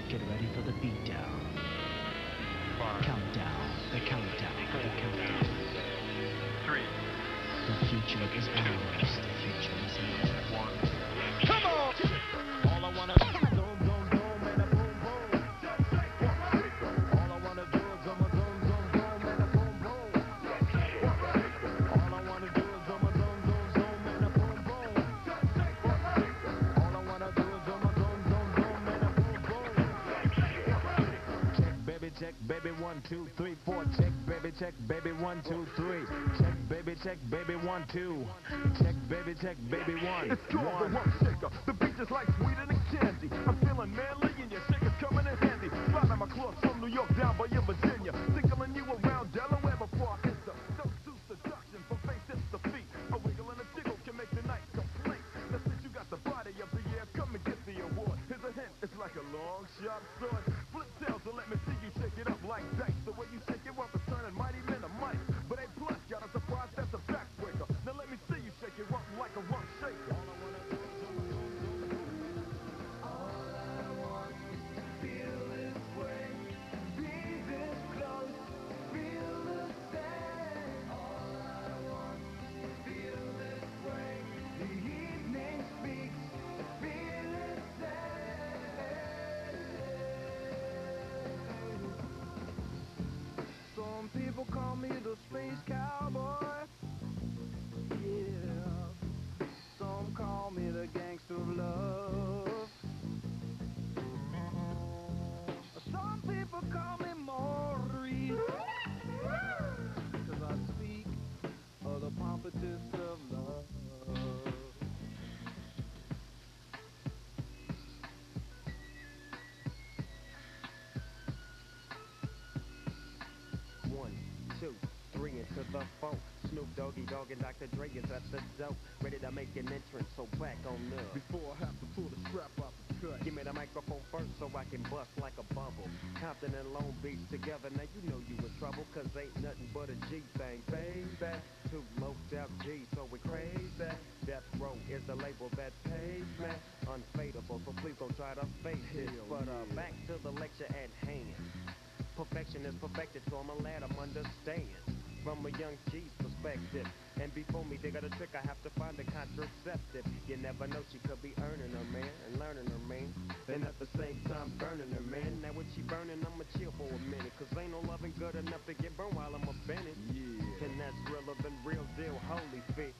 Get ready for the beatdown. Countdown. The countdown. The countdown. 3. The future is ours. The future is ours. 1. Come on! All I wanna do is boom, boom, boom, and a boom, boom. All I wanna do is boom, boom, boom, boom, and a boom, boom. All I wanna do is boom, boom, boom, boom, and a boom, boom. All I wanna do is boom, boom, boom, boom, and a boom, boom. Check, baby, 1, 2, 3, 4. Check, baby, 1, 2, 3. Check, baby, 1, 2. Check, baby, 1. It's called the Rump Shaker. The beat is like sweeter than candy. I'm feeling manly and your shaker's coming in handy. Sliding my clothes from New York down by your Virginia. Tickling you around Delaware before I hit the do seduction from face hips to feet. A wiggle and a jiggle can make the night complete. Now since you got the body of the year, come and get the award. Here's a hint, it's like a long, sharp sword. Flip tails and let me see you shake it up like dice. The way you shake it up is turning mighty men to mice. But A plus got a surprise that's a backbreaker. Now let me see you shake it up like a rump shaker. All I wanna do is all I want is to feel this way, be this close, feel the same. All I want is to feel this way. The evening speaks, feel it Some people call me the space cowboy. Yeah. Some call me the gangster of love. Some people call me Maurice. 'Cause I speak of the pompatus of love. To the phone, Snoop Doggy Dogg and Dr. Dre is at the door, ready to make an entrance, so back on up. Before I have to pull the strap off the cut. Give me the microphone first so I can bust like a bubble. Compton and Long Beach together, now you know you in trouble, 'cause ain't nothing but a G thing, baby. Two loped out G, so we crazy. Death Row is the label that pays me. Unfadable, so please don't try to fake this. But back to the lecture at hand. Perfection is perfected, so I'ma let them understand. From a young G's perspective. And before me dig out a trick, I have to find a contraceptive. You never know, she could be earning her, man, and learning her, man. And at the same time, burning her, man. Now when she burning, I'ma chill for a minute. 'Cause ain't no loving good enough to get burned while I'm a Bennett. Yeah. And that's realer than real deal, holy fit.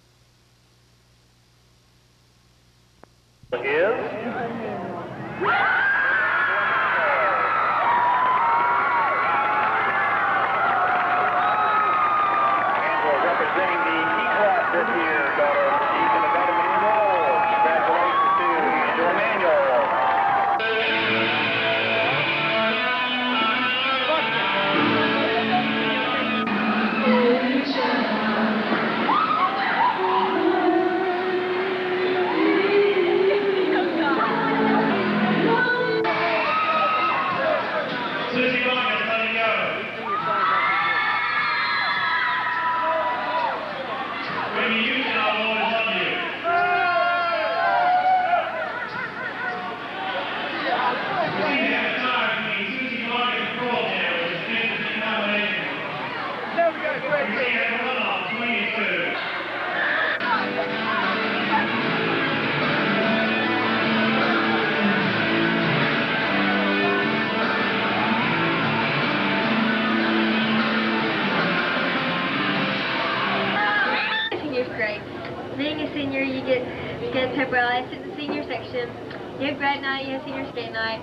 You have grad night, you have senior skate night.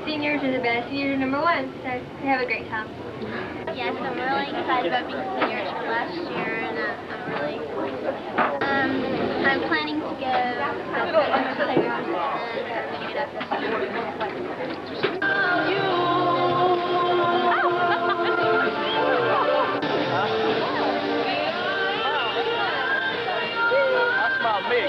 Seniors are the best. Seniors are number one, so we have a great time. Yes, I'm really excited about being seniors for last year, and I'm planning to go and make it up. That's about me.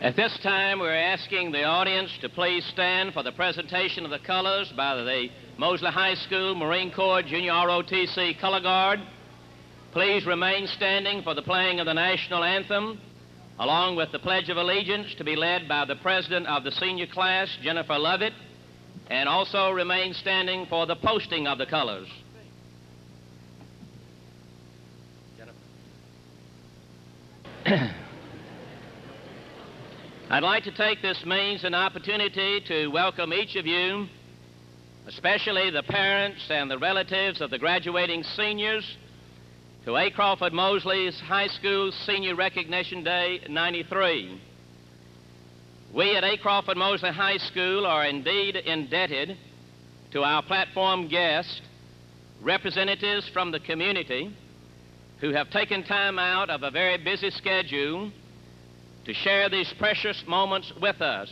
At this time, we're asking the audience to please stand for the presentation of the colors by the Mosley High School Marine Corps Junior ROTC Color Guard. Please remain standing for the playing of the national anthem, along with the Pledge of Allegiance to be led by the president of the senior class, Jennifer Lovett, and also remain standing for the posting of the colors. I'd like to take this means an opportunity to welcome each of you, especially the parents and the relatives of the graduating seniors, to A. Crawford Mosley's High School Senior Recognition Day 93. We at A. Crawford Mosley High School are indeed indebted to our platform guests, representatives from the community, who have taken time out of a very busy schedule to share these precious moments with us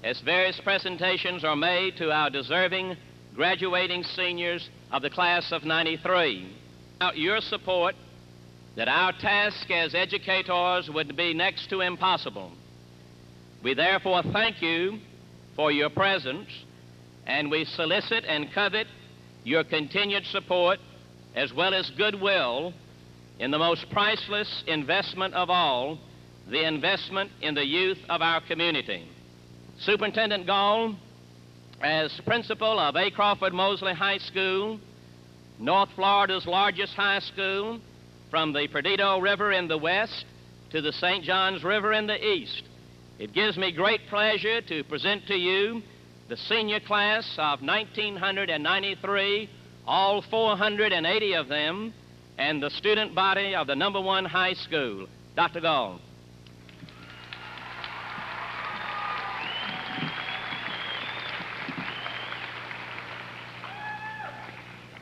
as various presentations are made to our deserving graduating seniors of the class of 93. Without your support, that our task as educators would be next to impossible. We therefore thank you for your presence, and we solicit and covet your continued support as well as goodwill in the most priceless investment of all, the investment in the youth of our community. Superintendent Gall, as principal of A. Crawford Mosley High School, North Florida's largest high school, from the Perdido River in the west to the St. Johns River in the east, it gives me great pleasure to present to you the senior class of 1993, all 480 of them, and the student body of the #1 high school. Dr. Gall.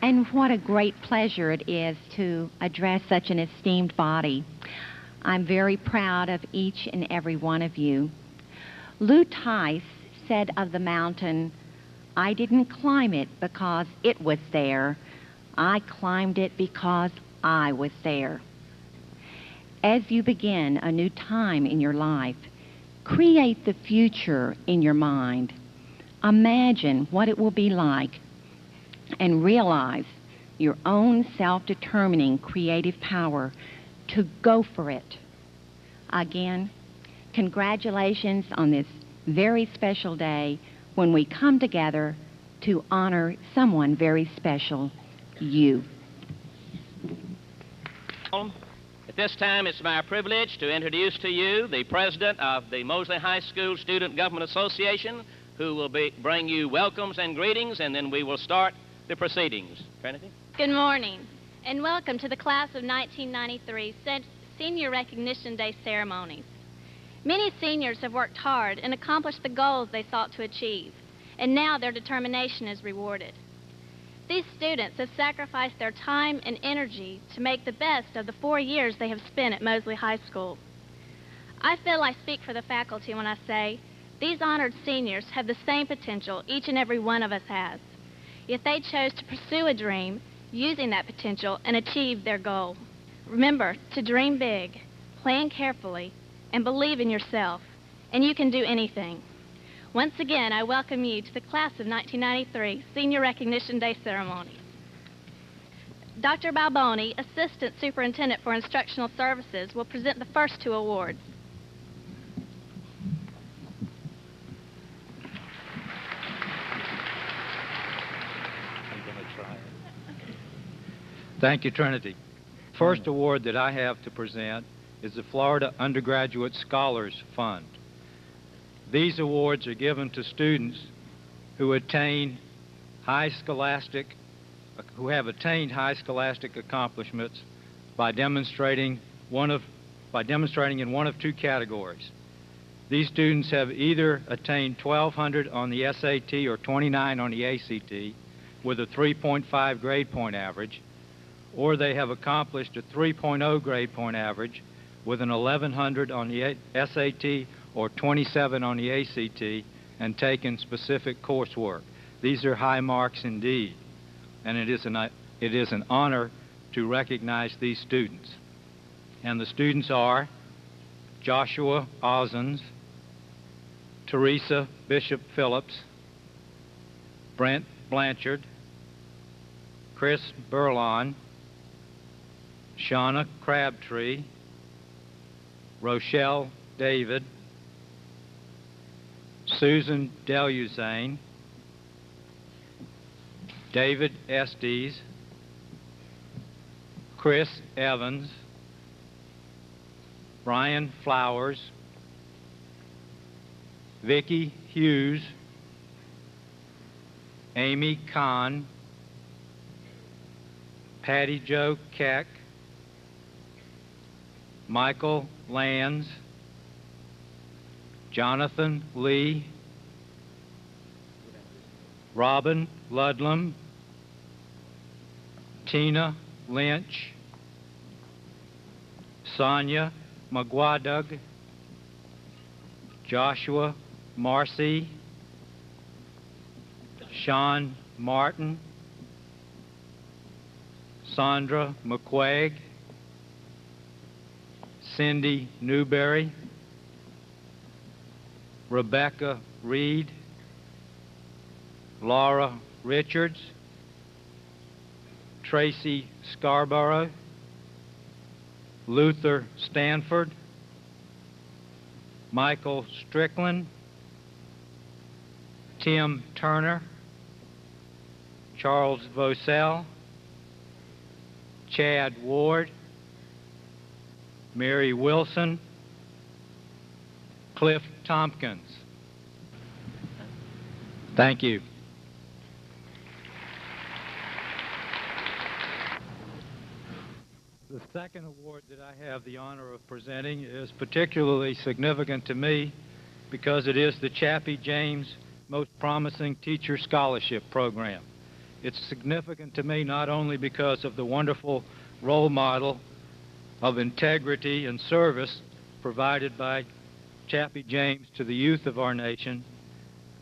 And what a great pleasure it is to address such an esteemed body. I'm very proud of each and every one of you. Lou Tice said of the mountain, "I didn't climb it because it was there. I climbed it because I was there." As you begin a new time in your life, create the future in your mind. Imagine what it will be like and realize your own self-determining creative power to go for it. Again, congratulations on this very special day when we come together to honor someone very special, you. At this time, it's my privilege to introduce to you the president of the Mosley High School Student Government Association, who will bring you welcomes and greetings, and then we will start the proceedings. Trinity? Good morning, and welcome to the class of 1993 Senior Recognition Day ceremonies. Many seniors have worked hard and accomplished the goals they sought to achieve, and now their determination is rewarded. These students have sacrificed their time and energy to make the best of the 4 years they have spent at Mosley High School. I feel I speak for the faculty when I say these honored seniors have the same potential each and every one of us has, yet they chose to pursue a dream using that potential and achieve their goal. Remember to dream big, plan carefully, and believe in yourself, and you can do anything. Once again, I welcome you to the class of 1993 Senior Recognition Day ceremony. Dr. Balboni, Assistant Superintendent for Instructional Services, will present the first 2 awards. Thank you, Trinity. First award that I have to present is the Florida Undergraduate Scholars Fund. These awards are given to students who have attained high scholastic accomplishments by demonstrating in one of 2 categories. These students have either attained 1,200 on the SAT or 29 on the ACT with a 3.5 grade point average, or they have accomplished a 3.0 grade point average with an 1,100 on the SAT or 27 on the ACT and taken specific coursework. These are high marks indeed, and it is an honor to recognize these students. And the students are Joshua Ozens, Teresa Bishop Phillips, Brent Blanchard, Chris Burlon, Shauna Crabtree, Rochelle David, Susan Deluzane, David Estes, Chris Evans, Brian Flowers, Vicki Hughes, Amy Kahn, Patty Jo Keck, Michael Lands, Jonathan Lee, Robin Ludlam, Tina Lynch, Sonia McGuadug, Joshua Marcy, Sean Martin, Sandra McQuaig, Cindy Newberry, Rebecca Reed, Laura Richards, Tracy Scarborough, Luther Stanford, Michael Strickland, Tim Turner, Charles Vosell, Chad Ward, Mary Wilson, Cliff Tompkins. Thank you. The second award that I have the honor of presenting is particularly significant to me because it is the Chappie James Most Promising Teacher Scholarship Program. It's significant to me not only because of the wonderful role model of integrity and service provided by Chappie James to the youth of our nation,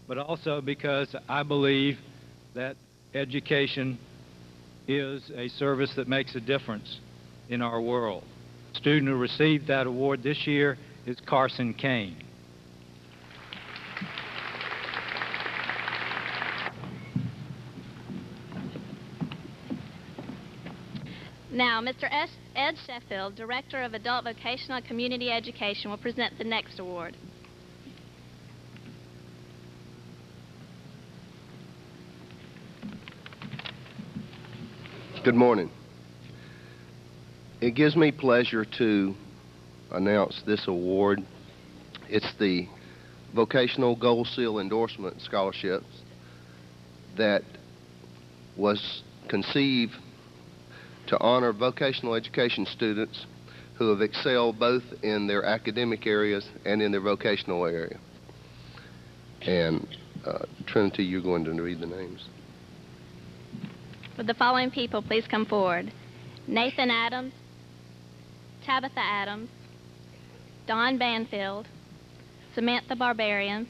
but also because I believe that education is a service that makes a difference in our world. The student who received that award this year is Carson Kane. Now, Mr. Ed Sheffield, Director of Adult Vocational and Community Education, will present the next award. Good morning. It gives me pleasure to announce this award. It's the Vocational Gold Seal Endorsement Scholarships that was conceived to honor vocational education students who have excelled both in their academic areas and in their vocational area. And Trinity, you're going to read the names. Would the following people please come forward? Nathan Adams, Tabitha Adams, Don Banfield, Samantha Barbarian,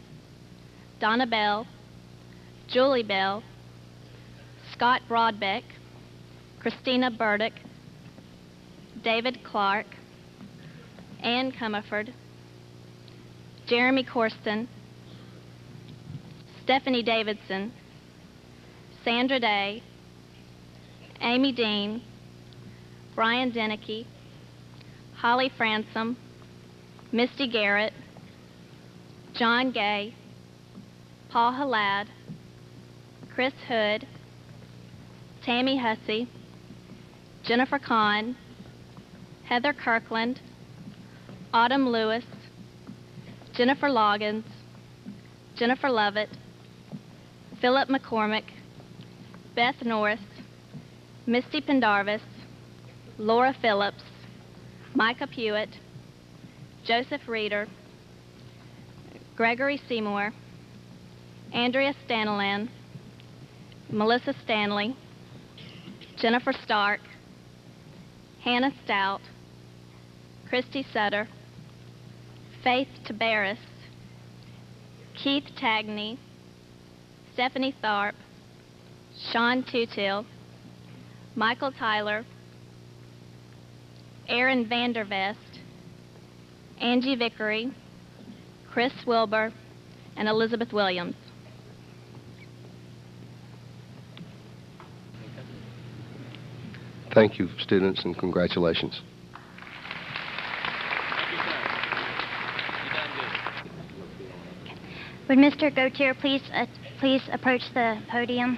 Donna Bell, Julie Bell, Scott Broadbeck, Christina Burdick, David Clark, Ann Comerford, Jeremy Corsten, Stephanie Davidson, Sandra Day, Amy Dean, Brian Denicky, Holly Fransom, Misty Garrett, John Gay, Paul Halad, Chris Hood, Tammy Hussey, Jennifer Kahn, Heather Kirkland, Autumn Lewis, Jennifer Loggins, Jennifer Lovett, Philip McCormick, Beth North, Misty Pendarvis, Laura Phillips, Micah Pewitt, Joseph Reeder, Gregory Seymour, Andrea Stanilan, Melissa Stanley, Jennifer Stark, Hannah Stout, Christy Sutter, Faith Tabaris, Keith Tagney, Stephanie Tharp, Sean Tutil, Michael Tyler, Aaron Vandervest, Angie Vickery, Chris Wilbur, and Elizabeth Williams. Thank you, students, and congratulations. Would Mr. Gautier please approach the podium?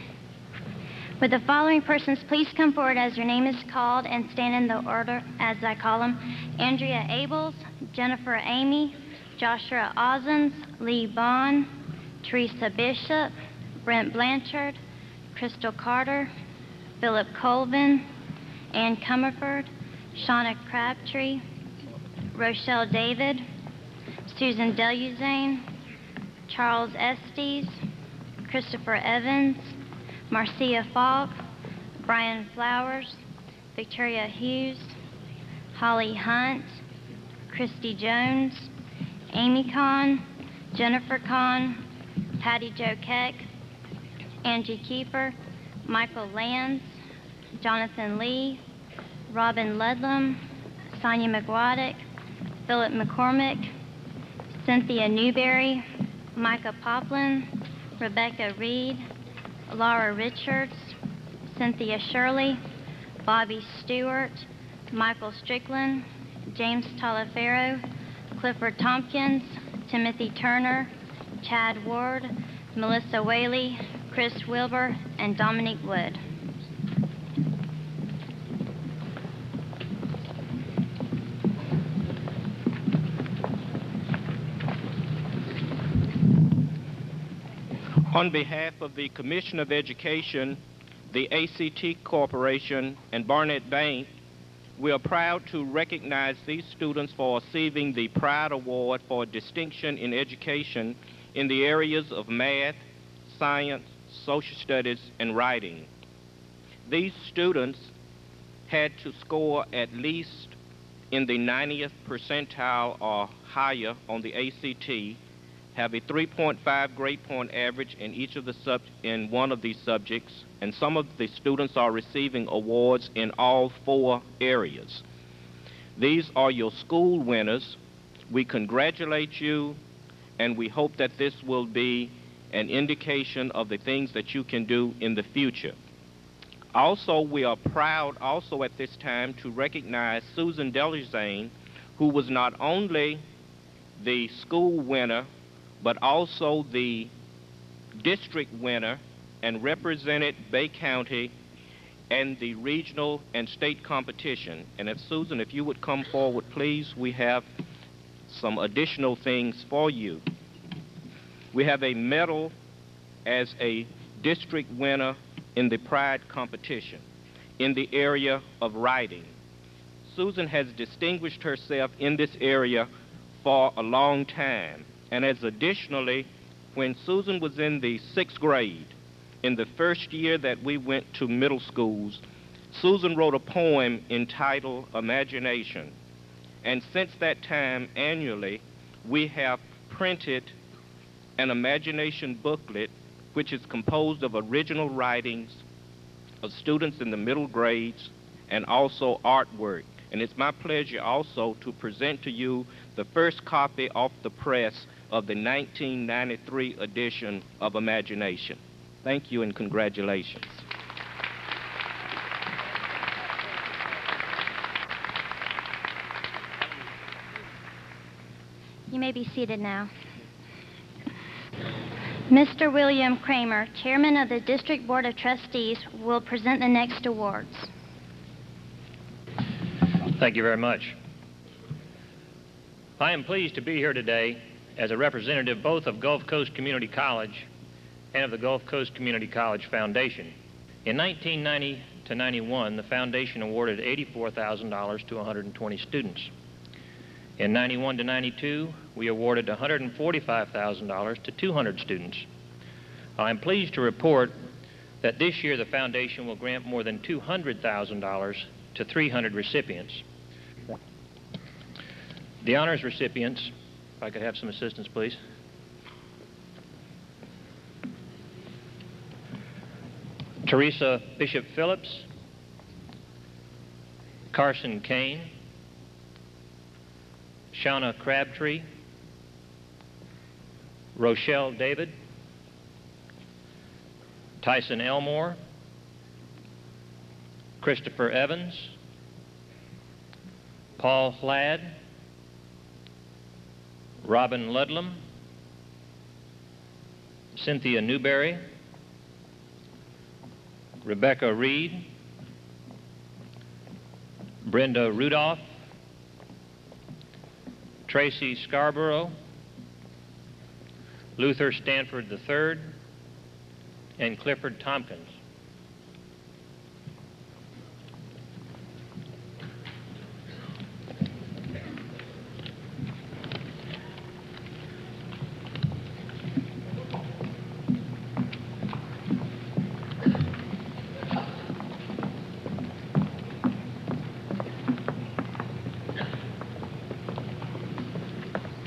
Would the following persons please come forward as your name is called and stand in the order as I call them? Andrea Abels, Jennifer Amy, Joshua Ozens, Lee Bond, Teresa Bishop, Brent Blanchard, Crystal Carter, Philip Colvin, Ann Comerford, Shauna Crabtree, Rochelle David, Susan Deluzane, Charles Estes, Christopher Evans, Marcia Falk, Brian Flowers, Victoria Hughes, Holly Hunt, Christy Jones, Amy Kahn, Jennifer Kahn, Patty Jo Keck, Angie Keeper, Michael Lands, Jonathan Lee, Robin Ludlam, Sonia McWaddick, Philip McCormick, Cynthia Newberry, Micah Poplin, Rebecca Reed, Laura Richards, Cynthia Shirley, Bobby Stewart, Michael Strickland, James Talaferro, Clifford Tompkins, Timothy Turner, Chad Ward, Melissa Whaley, Chris Wilbur, and Dominic Wood. On behalf of the Commission of Education, the ACT Corporation, and Barnett Bank, we are proud to recognize these students for receiving the Pride Award for Distinction in Education in the areas of math, science, social studies, and writing. These students had to score at least in the 90th percentile or higher on the ACT, have a 3.5 grade point average in each of the in one of these subjects, and some of the students are receiving awards in all 4 areas. These are your school winners. We congratulate you, and we hope that this will be an indication of the things that you can do in the future. Also, we are proud also at this time to recognize Susan Deluzane, who was not only the school winner but also the district winner and represented Bay County and the regional and state competition. And if Susan, if you would come forward, please, we have some additional things for you. We have a medal as a district winner in the Pride competition in the area of writing. Susan has distinguished herself in this area for a long time. And as additionally, when Susan was in the 6th grade, in the first year that we went to middle schools, Susan wrote a poem entitled Imagination. And since that time, annually, we have printed an imagination booklet, which is composed of original writings of students in the middle grades and also artwork. And it's my pleasure also to present to you the first copy off the press of the 1993 edition of Imagination. Thank you and congratulations. You may be seated now. Mr. William Kramer, Chairman of the District Board of Trustees, will present the next awards. Thank you very much. I am pleased to be here today as a representative both of Gulf Coast Community College and of the Gulf Coast Community College Foundation. In 1990 to 91, the foundation awarded $84,000 to 120 students. In 91 to 92, we awarded $145,000 to 200 students. I am pleased to report that this year the foundation will grant more than $200,000 to 300 recipients. The honors recipients, if I could have some assistance, please. Teresa Bishop Phillips, Carson Kane, Shauna Crabtree, Rochelle David, Tyson Elmore, Christopher Evans, Paul Ladd, Robin Ludlam, Cynthia Newberry, Rebecca Reed, Brenda Rudolph, Tracy Scarborough, Luther Stanford III, and Clifford Tompkins.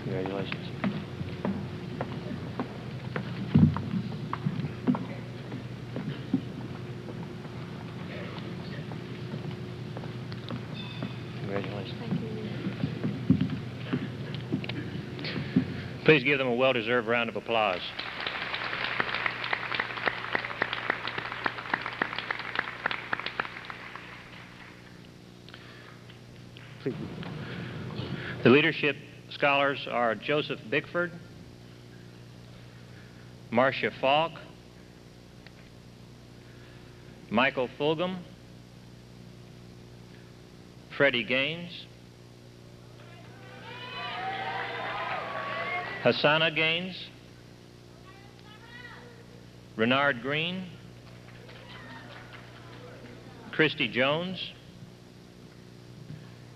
Congratulations. Congratulations. Thank you. Please give them a well-deserved round of applause. The leadership scholars are Joseph Bickford, Marcia Falk, Michael Fulgham, Freddie Gaines, Hassana Gaines, Renard Green, Christy Jones,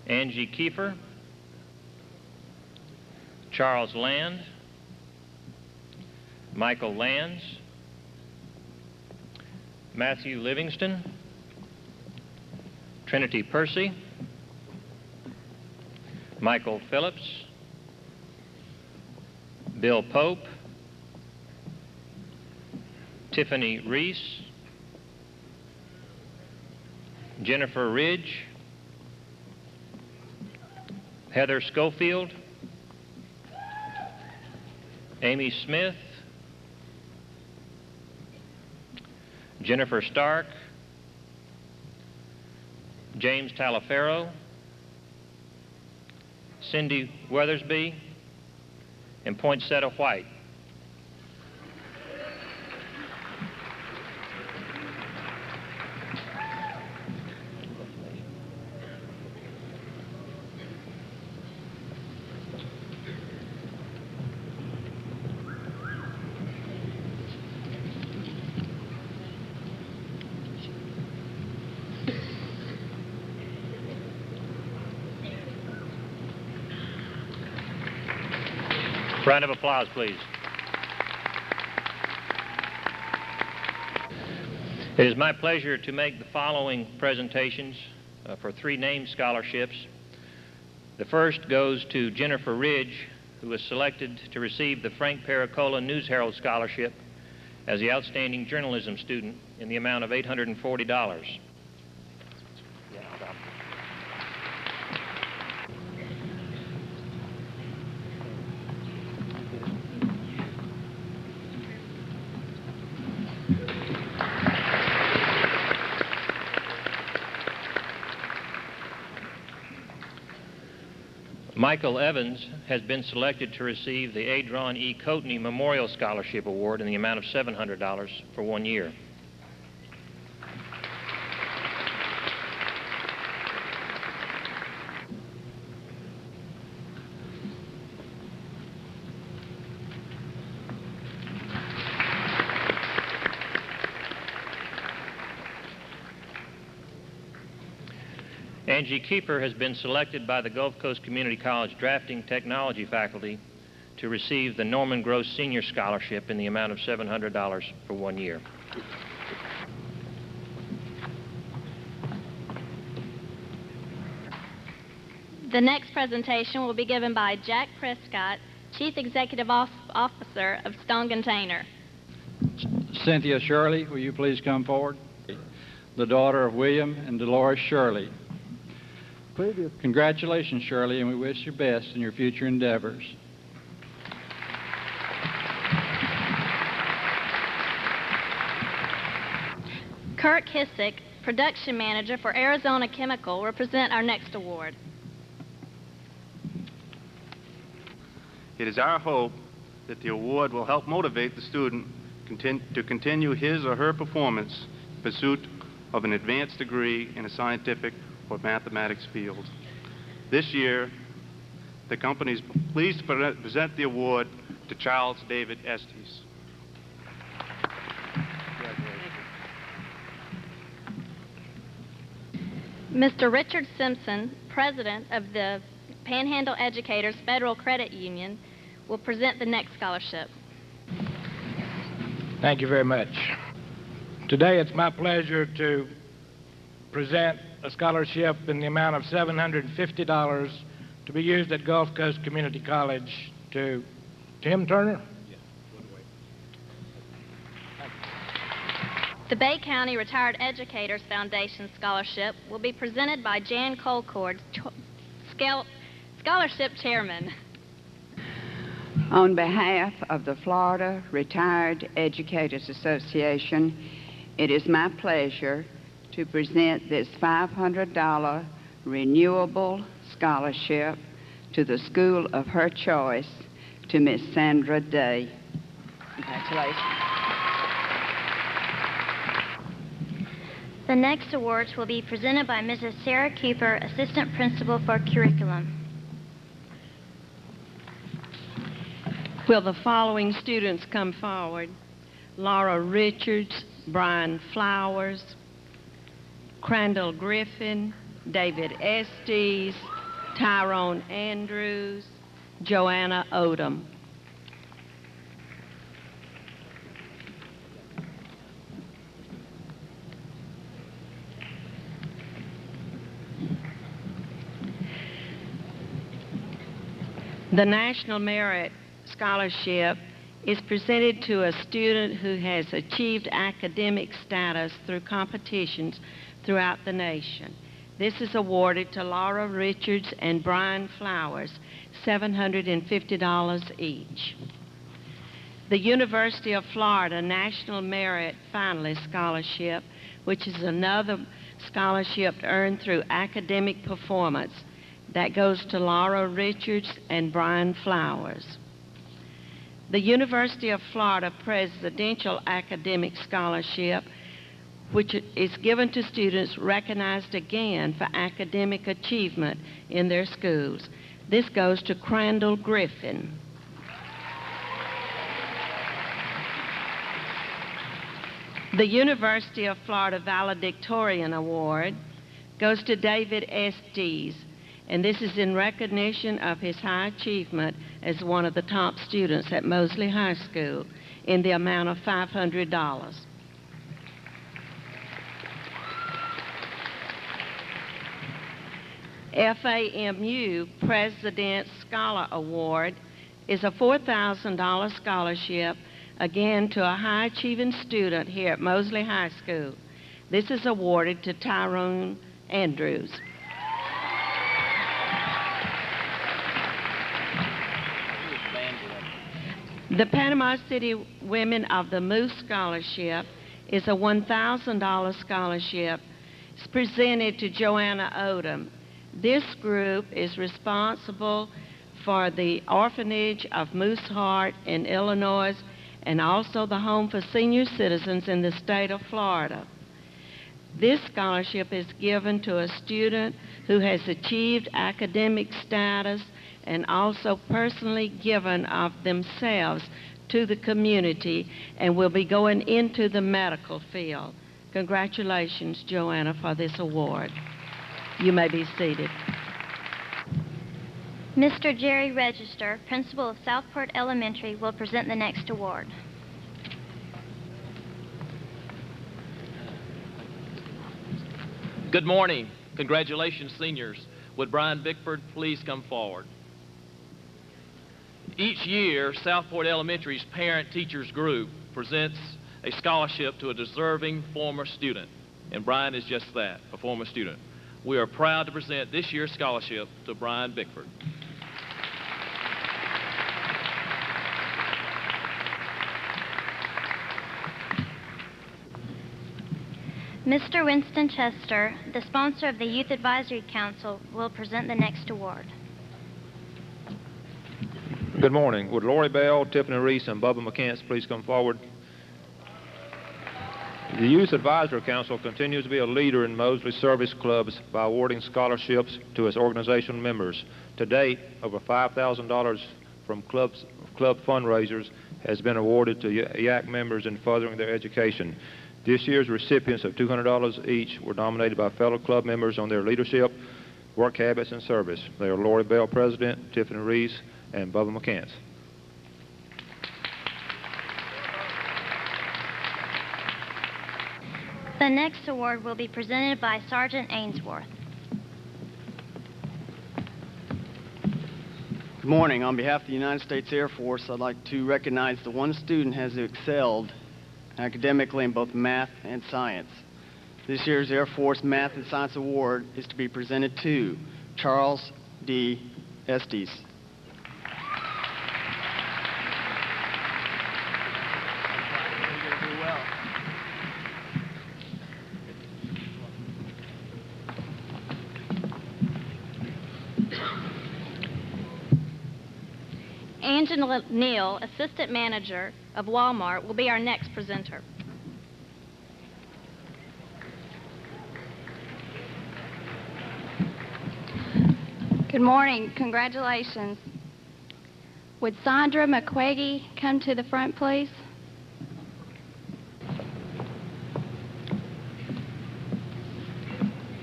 Angie Kiefer, Charles Land, Michael Lands, Matthew Livingston, Trinity Percy, Michael Phillips, Bill Pope, Tiffany Reese, Jennifer Ridge, Heather Schofield, Amy Smith, Jennifer Stark, James Talaferro, Cindy Weathersby, and Poinsettia White. Round of applause, please. It is my pleasure to make the following presentations for 3 named scholarships. The first goes to Jennifer Ridge, who was selected to receive the Frank Pericola News Herald Scholarship as the Outstanding Journalism Student in the amount of $840. Michael Evans has been selected to receive the Adron E. Coatney Memorial Scholarship Award in the amount of $700 for 1 year. Angie Kiefer has been selected by the Gulf Coast Community College Drafting Technology faculty to receive the Norman Gross Senior Scholarship in the amount of $700 for 1 year. The next presentation will be given by Jack Prescott, Chief Executive Officer of Stone Container. Cynthia Shirley, will you please come forward? The daughter of William and Dolores Shirley. previous. Congratulations, Shirley, and we wish you best in your future endeavors. Kirk Hissick, production manager for Arizona Chemical, will present our next award. It is our hope that the award will help motivate the student to continue his or her performance in pursuit of an advanced degree in a scientific or mathematics field. This year, the company is pleased to present the award to Charles David Estes. Mr. Richard Simpson, president of the Panhandle Educators Federal Credit Union, will present the next scholarship. Thank you very much. Today it's my pleasure to present a scholarship in the amount of $750 to be used at Gulf Coast Community College to Tim Turner. The Bay County Retired Educators Foundation Scholarship will be presented by Jan Colcord, Scholarship Chairman. On behalf of the Florida Retired Educators Association, it is my pleasure to present this $500 renewable scholarship to the school of her choice to Miss Sandra Day. Congratulations. The next awards will be presented by Mrs. Sarah Cooper, Assistant Principal for Curriculum. Will the following students come forward? Laura Richards, Brian Flowers, Crandall Griffin, David Estes, Tyrone Andrews, Joanna Odom. The National Merit Scholarship is presented to a student who has achieved academic status through competitions throughout the nation. This is awarded to Laura Richards and Brian Flowers, $750 each. The University of Florida National Merit Finalist Scholarship, which is another scholarship earned through academic performance, that goes to Laura Richards and Brian Flowers. The University of Florida Presidential Academic Scholarship, which is given to students recognized again for academic achievement in their schools. This goes to Crandall Griffin. The University of Florida Valedictorian Award goes to David Estes, and this is in recognition of his high achievement as one of the top students at Mosley High School in the amount of $500. FAMU President's Scholar Award is a $4,000 scholarship, again to a high-achieving student here at Mosley High School. This is awarded to Tyrone Andrews. The Panama City Women of the Moose Scholarship is a $1,000 scholarship. It's presented to Joanna Odom. This group is responsible for the orphanage of Moose Heart in Illinois and also the home for senior citizens in the state of Florida. This scholarship is given to a student who has achieved academic status and also personally given of themselves to the community and will be going into the medical field. Congratulations, Joanna, for this award. You may be seated. Mr. Jerry Register, Principal of Southport Elementary, will present the next award. Good morning. Congratulations, seniors. Would Brian Bickford please come forward? Each year, Southport Elementary's parent-teachers group presents a scholarship to a deserving former student, and Brian is just that, a former student. we are proud to present this year's scholarship to Brian Bickford. Mr. Winston Chester, the sponsor of the Youth Advisory Council, will present the next award. Good morning. Would Lori Bell, Tiffany Reese, and Bubba McCants please come forward? The Youth Advisory Council continues to be a leader in Mosley service clubs by awarding scholarships to its organizational members. To date, over $5,000 from club fundraisers has been awarded to YAC members in furthering their education. This year's recipients of $200 each were nominated by fellow club members on their leadership, work habits, and service. They are Lori Bell, President, Tiffany Reese, and Bubba McCants. The next award will be presented by Sergeant Ainsworth. Good morning. On behalf of the United States Air Force, I'd like to recognize the one student who has excelled academically in both math and science. This year's Air Force Math and Science Award is to be presented to Charles D. Estes. Angela Neal, Assistant Manager of Walmart, will be our next presenter. Good morning. Congratulations. Would Sandra McQuaggy come to the front, please?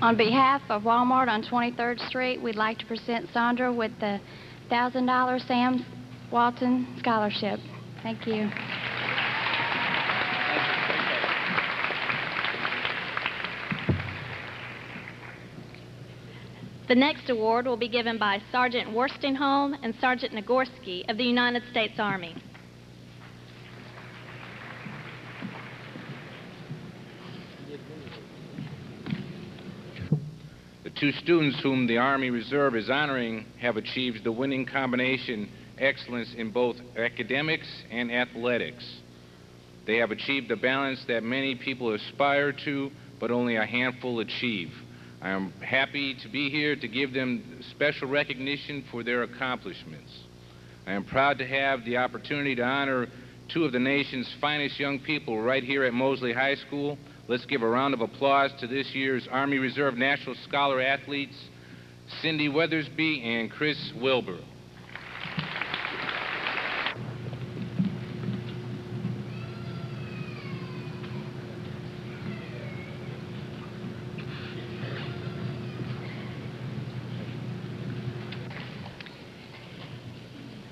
On behalf of Walmart on 23rd Street, we'd like to present Sandra with the $1,000 Sam Walton Scholarship. Thank you. The next award will be given by Sergeant Worstingholm and Sergeant Nagorski of the United States Army. The two students whom the Army Reserve is honoring have achieved the winning combination excellence in both academics and athletics. They have achieved a balance that many people aspire to, but only a handful achieve. I am happy to be here to give them special recognition for their accomplishments. I am proud to have the opportunity to honor two of the nation's finest young people right here at Mosley High School. Let's give a round of applause to this year's Army Reserve National Scholar athletes, Cindy Weathersby and Chris Wilbur.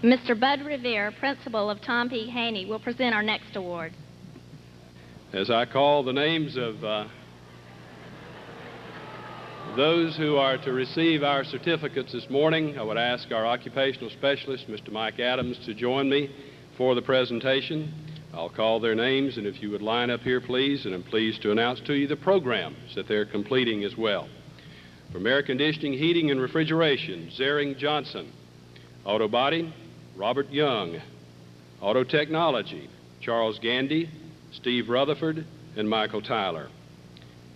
Mr. Bud Revere, Principal of Tom P. Haney, will present our next award. As I call the names of those who are to receive our certificates this morning, I would ask our occupational specialist, Mr. Mike Adams, to join me for the presentation. I'll call their names, and if you would line up here, please, and I'm pleased to announce to you the programs that they're completing as well. For air conditioning, heating, and refrigeration, Zering Johnson. Auto body, Robert Young. Auto technology, Charles Gandy, Steve Rutherford, and Michael Tyler.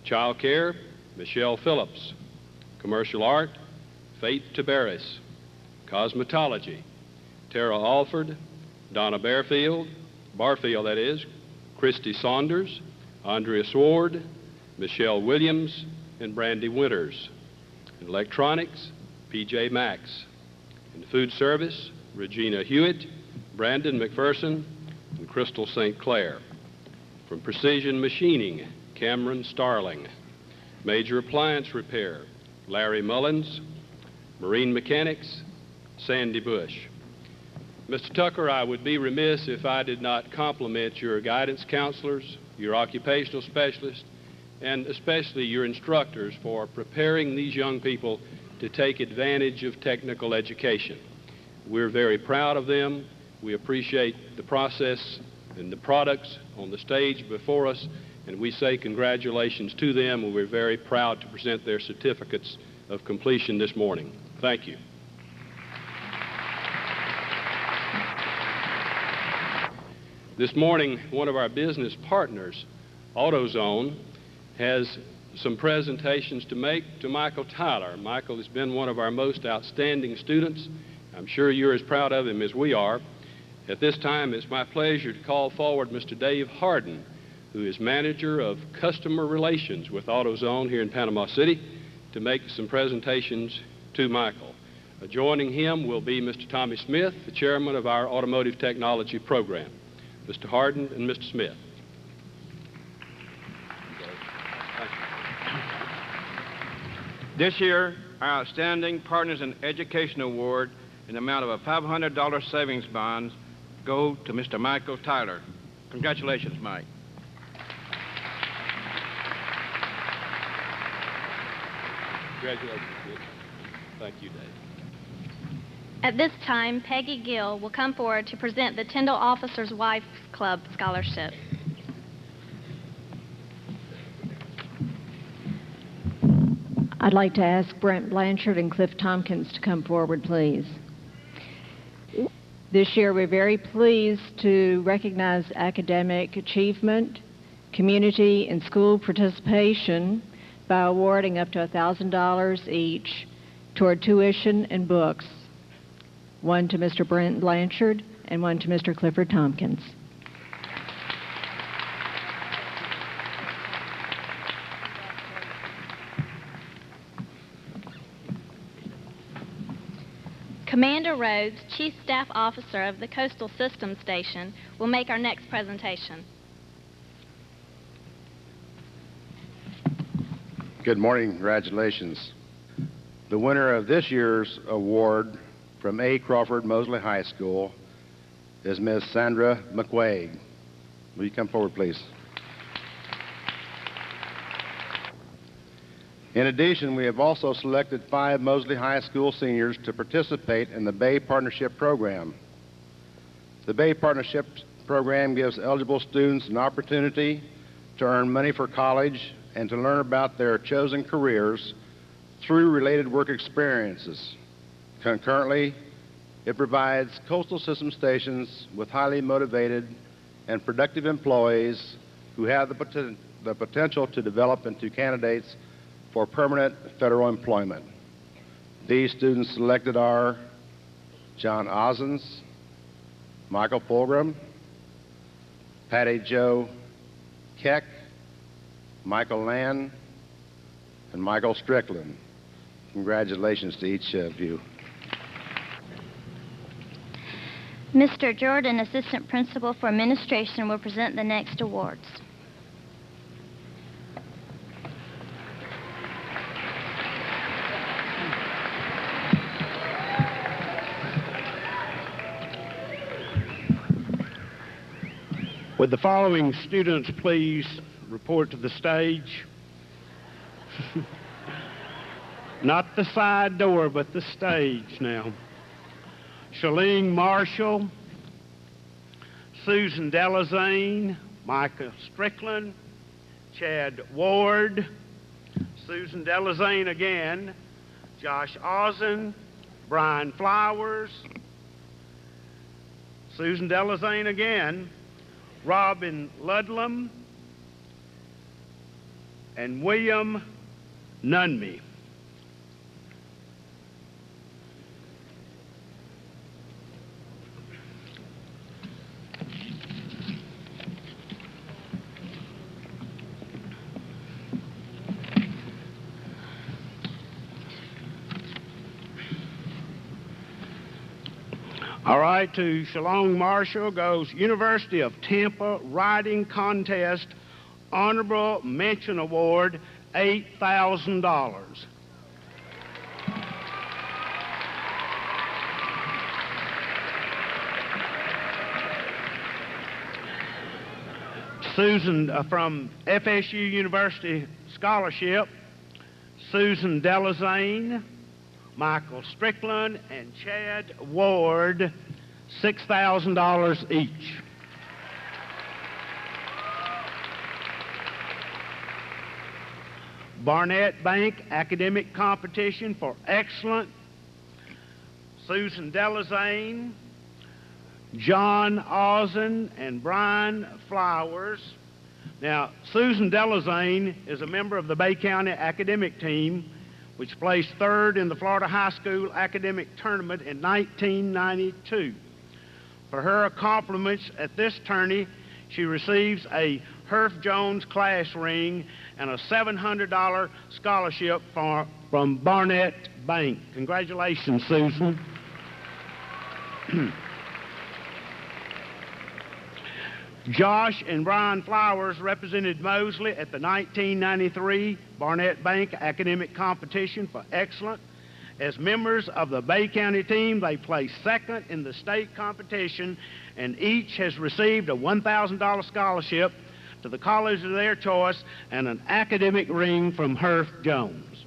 Child care, Michelle Phillips. Commercial art, Faith Tabaris. Cosmetology, Tara Alford, Donna Barfield, that is, Christy Saunders, Andrea Sword, Michelle Williams, and Brandy Winters. In electronics, PJ Max. In food service, Regina Hewitt, Brandon McPherson, and Crystal St. Clair. From precision machining, Cameron Starling. Major appliance repair, Larry Mullins. Marine mechanics, Sandy Bush. Mr. Tucker, I would be remiss if I did not compliment your guidance counselors, your occupational specialists, and especially your instructors for preparing these young people to take advantage of technical education. We're very proud of them. We appreciate the process and the products on the stage before us, And we say congratulations to them, and we're very proud to present their certificates of completion this morning. Thank you. This morning, one of our business partners, AutoZone, has some presentations to make to Michael Tyler. Michael has been one of our most outstanding students. I'm sure you're as proud of him as we are. At this time, it's my pleasure to call forward Mr. Dave Harden, who is Manager of Customer Relations with AutoZone here in Panama City, to make some presentations to Michael. Joining him will be Mr. Tommy Smith, the Chairman of our Automotive Technology Program. Mr. Harden and Mr. Smith. This year, our Outstanding Partners in Education Award in the amount of a $500 savings bond go to Mr. Michael Tyler. Congratulations, Mike. Congratulations, Dick. Thank you, Dave. At this time, Peggy Gill will come forward to present the Tyndall Officers' Wives Club Scholarship. I'd like to ask Brent Blanchard and Cliff Tompkins to come forward, please. This year, we're very pleased to recognize academic achievement, community, and school participation by awarding up to $1,000 each toward tuition and books, one to Mr. Brent Blanchard and one to Mr. Clifford Tompkins. Commander Rhodes, Chief Staff Officer of the Coastal Systems Station, will make our next presentation. Good morning. Congratulations. The winner of this year's award from A. Crawford Mosley High School is Ms. Sandra McQuaig. Will you come forward, please? In addition, we have also selected 5 Mosley High School seniors to participate in the Bay Partnership Program. The Bay Partnership Program gives eligible students an opportunity to earn money for college and to learn about their chosen careers through related work experiences. Concurrently, it provides coastal system stations with highly motivated and productive employees who have the potential to develop into candidates for permanent federal employment. These students selected are John Ozens, Michael Fulgram, Patty Jo Keck, Michael Land, and Michael Strickland. Congratulations to each of you. Mr. Jordan, Assistant Principal for Administration, will present the next awards. Would the following students please report to the stage? Not the side door, but the stage now. Shalene Marshall, Susan Delazane, Micah Strickland, Chad Ward, Susan Delazane again, Josh Ozen, Brian Flowers, Susan Delazane again, Robin Ludlam, and William Nunby. All right, to Shalong Marshall goes University of Tampa Writing Contest Honorable Mention Award, $8,000. Susan from FSU University Scholarship, Susan Delazane, Michael Strickland, and Chad Ward, $6,000 each. Barnett Bank Academic Competition for Excellent, Susan Delazane, John Ozen, and Brian Flowers. Now, Susan Delazane is a member of the Bay County academic team, which placed third in the Florida High School Academic Tournament in 1992. For her accomplishments at this tourney, she receives a Herff Jones class ring and a $700 scholarship from Barnett Bank. Congratulations, Susan. Josh and Brian Flowers represented Mosley at the 1993 Barnett Bank Academic Competition for Excellence. As members of the Bay County team, they placed second in the state competition, and each has received a $1,000 scholarship to the college of their choice and an academic ring from Herff Jones.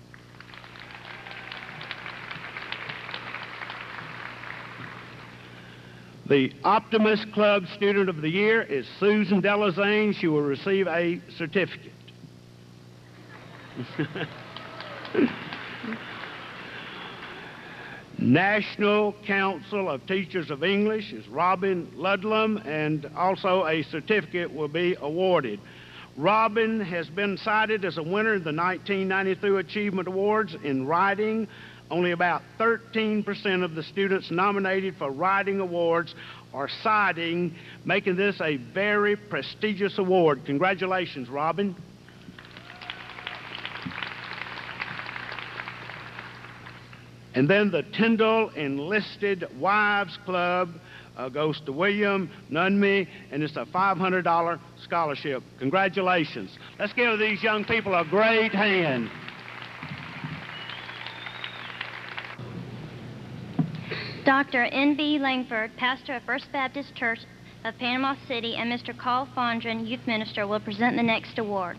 The Optimist Club Student of the Year is Susan Delazane. She will receive a certificate. National Council of Teachers of English is Robin Ludlam, and also a certificate will be awarded. Robin has been cited as a winner in the 1993 Achievement Awards in writing. Only about 13% of the students nominated for writing awards are citing, making this a very prestigious award. Congratulations, Robin. And then the Tyndall Enlisted Wives Club goes to William Nunme, and it's a $500 scholarship. Congratulations. Let's give these young people a great hand. Dr. N.B. Langford, pastor of First Baptist Church of Panama City, and Mr. Carl Fondren, youth minister, will present the next award.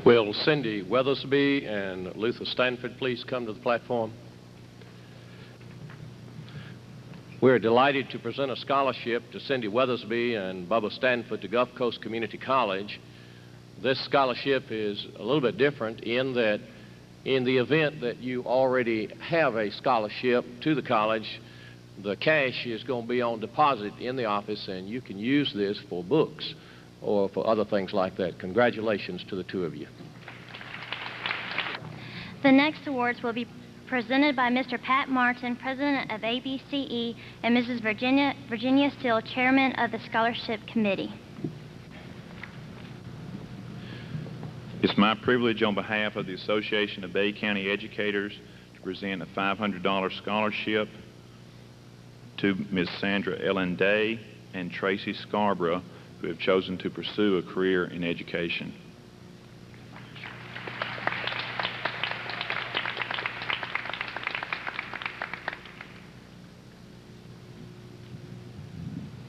Will Cindy Weathersby and Luther Stanford please come to the platform? We're delighted to present a scholarship to Cindy Weathersby and Bubba Stanford to Gulf Coast Community College. This scholarship is a little bit different in that in the event that you already have a scholarship to the college, the cash is going to be on deposit in the office, and you can use this for books or for other things like that. Congratulations to the two of you. The next awards will be presented by Mr. Pat Martin, president of ABCE, and Mrs. Virginia Steele, chairman of the scholarship committee. It's my privilege on behalf of the Association of Bay County Educators to present a $500 scholarship to Ms. Sandra Ellen Day and Tracy Scarborough, who have chosen to pursue a career in education.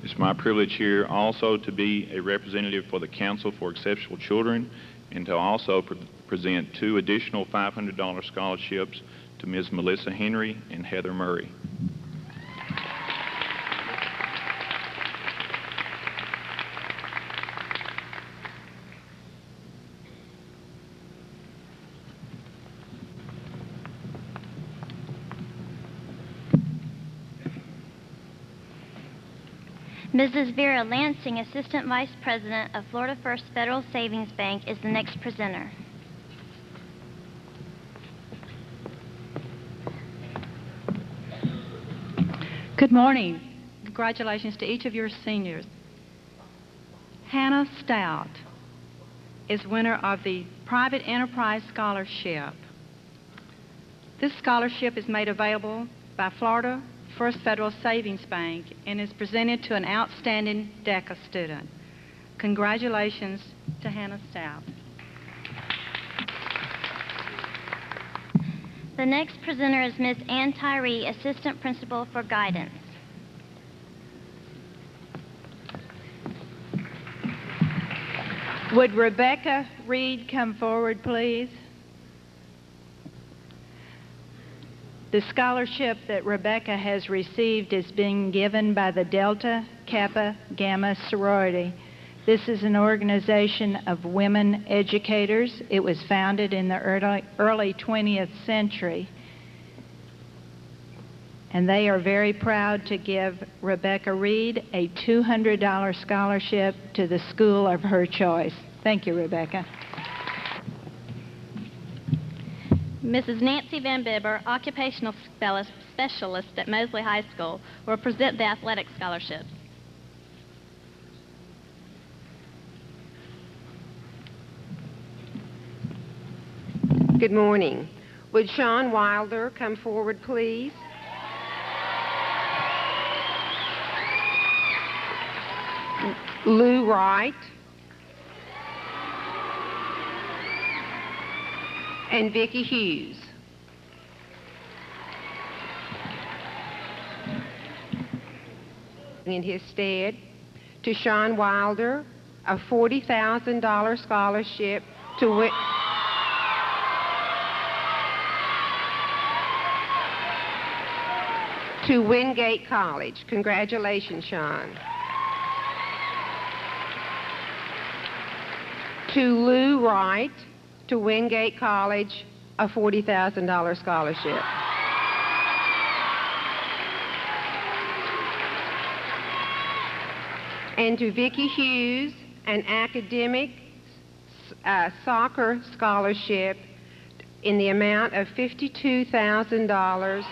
It's my privilege here also to be a representative for the Council for Exceptional Children and to also present two additional $500 scholarships to Ms. Melissa Henry and Heather Murray. Mrs. Vera Lansing, Assistant Vice President of Florida First Federal Savings Bank, is the next presenter. Good morning. Congratulations to each of your seniors. Hannah Stout is winner of the Private Enterprise Scholarship. This scholarship is made available by Florida First Federal Savings Bank and is presented to an outstanding DECA student. Congratulations to Hannah Stout. The next presenter is Ms. Ann Tyree, Assistant Principal for Guidance. Would Rebecca Reed come forward, please? The scholarship that Rebecca has received is being given by the Delta Kappa Gamma sorority This is an organization of women educators. It was founded in the early 20th century. And they are very proud to give Rebecca Reed a $200 scholarship to the school of her choice. Thank you, Rebecca. Mrs. Nancy Van Bibber, Occupational Specialist at Mosley High School, will present the athletic scholarships. Good morning. Would Sean Wilder come forward, please? Lou Wright. And Vicki Hughes. In his stead, to Sean Wilder, a $40,000 scholarship to Wingate College. Congratulations, Sean. To Lou Wright, to Wingate College, a $40,000 scholarship. And to Vicki Hughes, an academic soccer scholarship in the amount of $52,000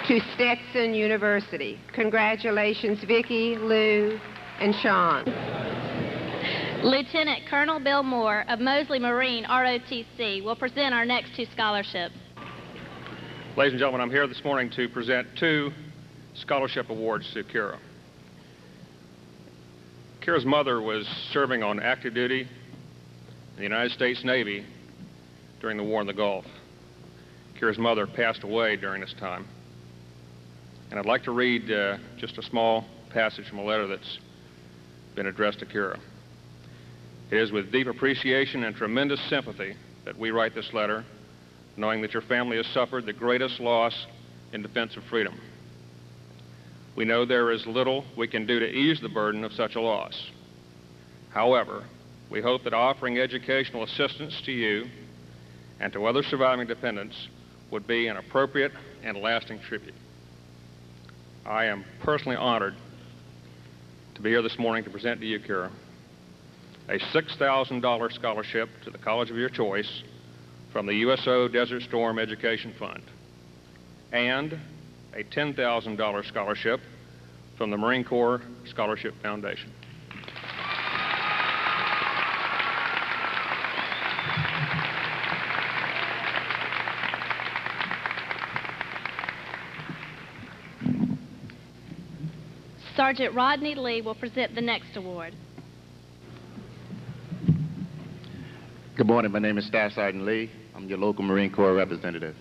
to Stetson University. Congratulations, Vicki, Lou, and Sean. Lieutenant Colonel Bill Moore of Mosley Marine ROTC will present our next two scholarships. Ladies and gentlemen, I'm here this morning to present two scholarship awards to Kira. Kira's mother was serving on active duty in the United States Navy during the war in the Gulf. Kira's mother passed away during this time. And I'd like to read just a small passage from a letter that's been addressed to Kira. It is with deep appreciation and tremendous sympathy that we write this letter, knowing that your family has suffered the greatest loss in defense of freedom. We know there is little we can do to ease the burden of such a loss. However, we hope that offering educational assistance to you and to other surviving dependents would be an appropriate and lasting tribute. I am personally honored to be here this morning to present to you, Kira, a $6,000 scholarship to the college of your choice from the USO Desert Storm Education Fund, and a $10,000 scholarship from the Marine Corps Scholarship Foundation. Sergeant Rodney Lee will present the next award. Good morning. My name is Staff Sergeant Lee. I'm your local Marine Corps representative.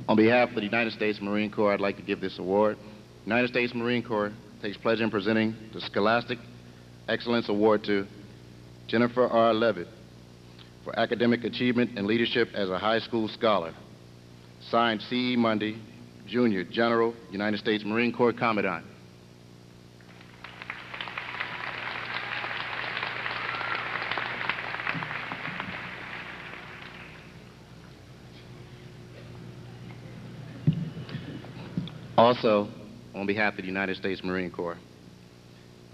On behalf of the United States Marine Corps, I'd like to give this award. United States Marine Corps takes pleasure in presenting the Scholastic Excellence Award to Jennifer R. Levitt for academic achievement and leadership as a high school scholar. Signed, C.E. Mundy, Jr., General, United States Marine Corps Commandant. Also, on behalf of the United States Marine Corps,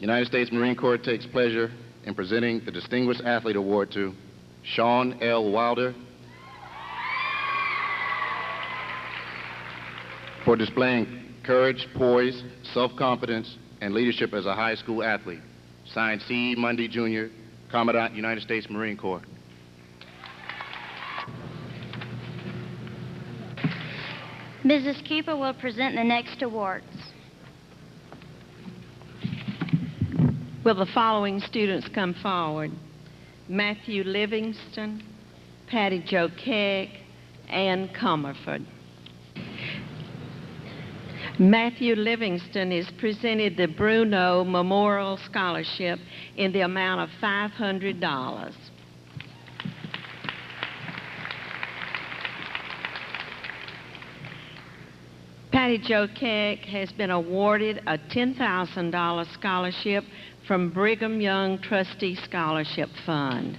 United States Marine Corps takes pleasure in presenting the Distinguished Athlete Award to Sean L. Wilder for displaying courage, poise, self-confidence, and leadership as a high school athlete. Signed, C.E. Mundy, Jr., Commandant, United States Marine Corps. Mrs. Cooper will present the next awards. Will the following students come forward? Matthew Livingston, Patty Jo Keck, Ann Comerford. Matthew Livingston is presented the Bruno Memorial Scholarship in the amount of $500. Patty Jo Keck has been awarded a $10,000 scholarship from Brigham Young Trustee Scholarship Fund.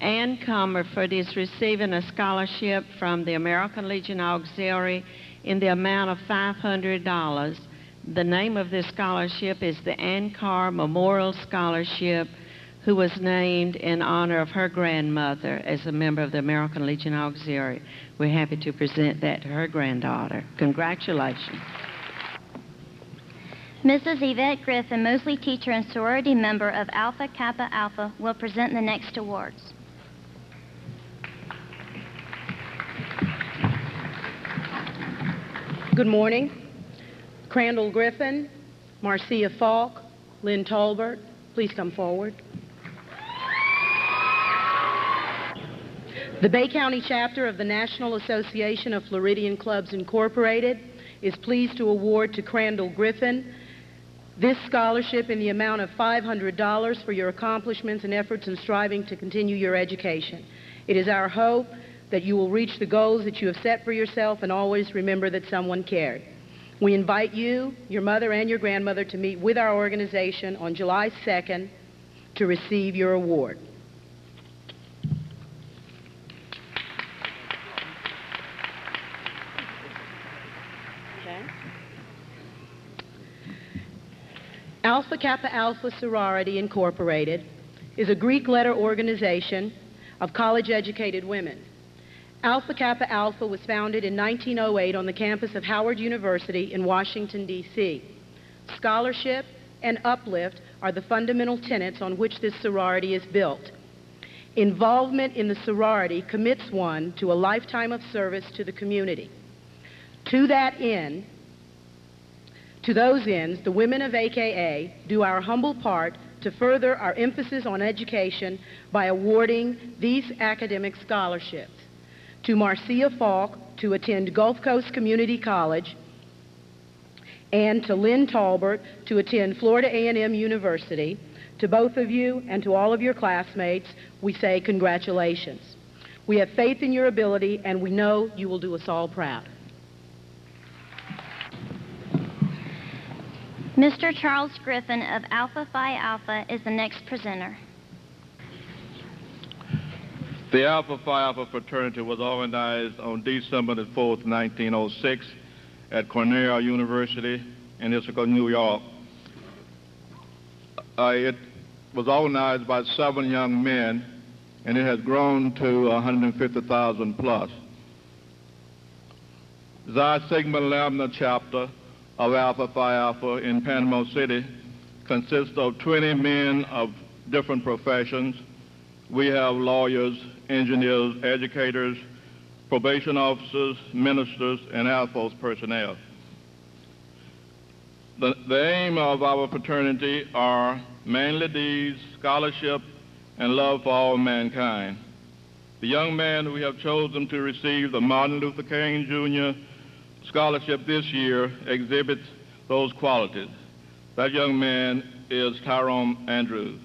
Ann Comerford is receiving a scholarship from the American Legion Auxiliary in the amount of $500. The name of this scholarship is the Ann Carr Memorial Scholarship, who was named in honor of her grandmother as a member of the American Legion Auxiliary. We're happy to present that to her granddaughter. Congratulations. Mrs. Yvette Griffin, Mosley teacher and sorority member of Alpha Kappa Alpha, will present the next awards. Good morning. Crandall Griffin, Marcia Falk, Lynn Tolbert, please come forward. The Bay County chapter of the National Association of Floridian Clubs Incorporated is pleased to award to Crandall Griffin this scholarship in the amount of $500 for your accomplishments and efforts in striving to continue your education. It is our hope that you will reach the goals that you have set for yourself and always remember that someone cared. We invite you, your mother, and your grandmother to meet with our organization on July 2nd to receive your award. Alpha Kappa Alpha Sorority Incorporated is a Greek letter organization of college-educated women. Alpha Kappa Alpha was founded in 1908 on the campus of Howard University in Washington, D.C. Scholarship and uplift are the fundamental tenets on which this sorority is built. Involvement in the sorority commits one to a lifetime of service to the community. To that end, to those ends, the women of AKA do our humble part to further our emphasis on education by awarding these academic scholarships. To Marcia Falk to attend Gulf Coast Community College, and to Lynn Talbert to attend Florida A&M University. To both of you and to all of your classmates, we say congratulations. We have faith in your ability, and we know you will do us all proud. Mr. Charles Griffin of Alpha Phi Alpha is the next presenter. The Alpha Phi Alpha fraternity was organized on December the 4th, 1906 at Cornell University in Ithaca, New York. It was organized by 7 young men, and it has grown to 150,000 plus. Xi Sigma Lambda chapter of Alpha Phi Alpha in Panama City consists of 20 men of different professions. We have lawyers, engineers, educators, probation officers, ministers, and Air Force personnel. The aim of our fraternity are mainly these: scholarship and love for all mankind. The young man we have chosen to receive the Martin Luther King Jr. scholarship this year exhibits those qualities. That young man is Tyrone Andrews.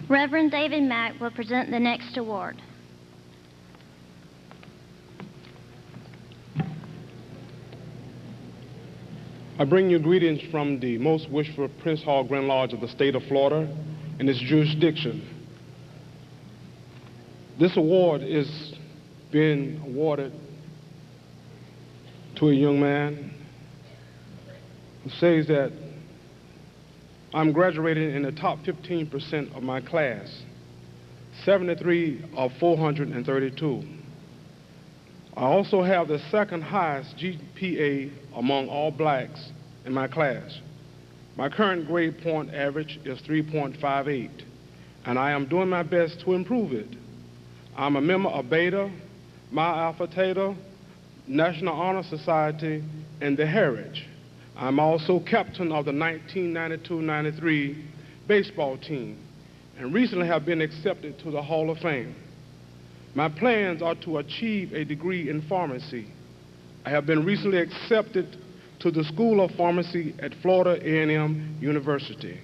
Reverend David Mack will present the next award. I bring you greetings from the most wishful Prince Hall Grand Lodge of the state of Florida and its jurisdiction. This award is being awarded to a young man who says that I'm graduating in the top 15% of my class, 73 of 432. I also have the second highest GPA among all blacks in my class. My current grade point average is 3.58, and I am doing my best to improve it. I'm a member of Beta, Phi Alpha Theta, National Honor Society, and the Heritage. I'm also captain of the 1992-93 baseball team, and recently have been accepted to the Hall of Fame. My plans are to achieve a degree in pharmacy, I have been recently accepted to the School of Pharmacy at Florida A&M University.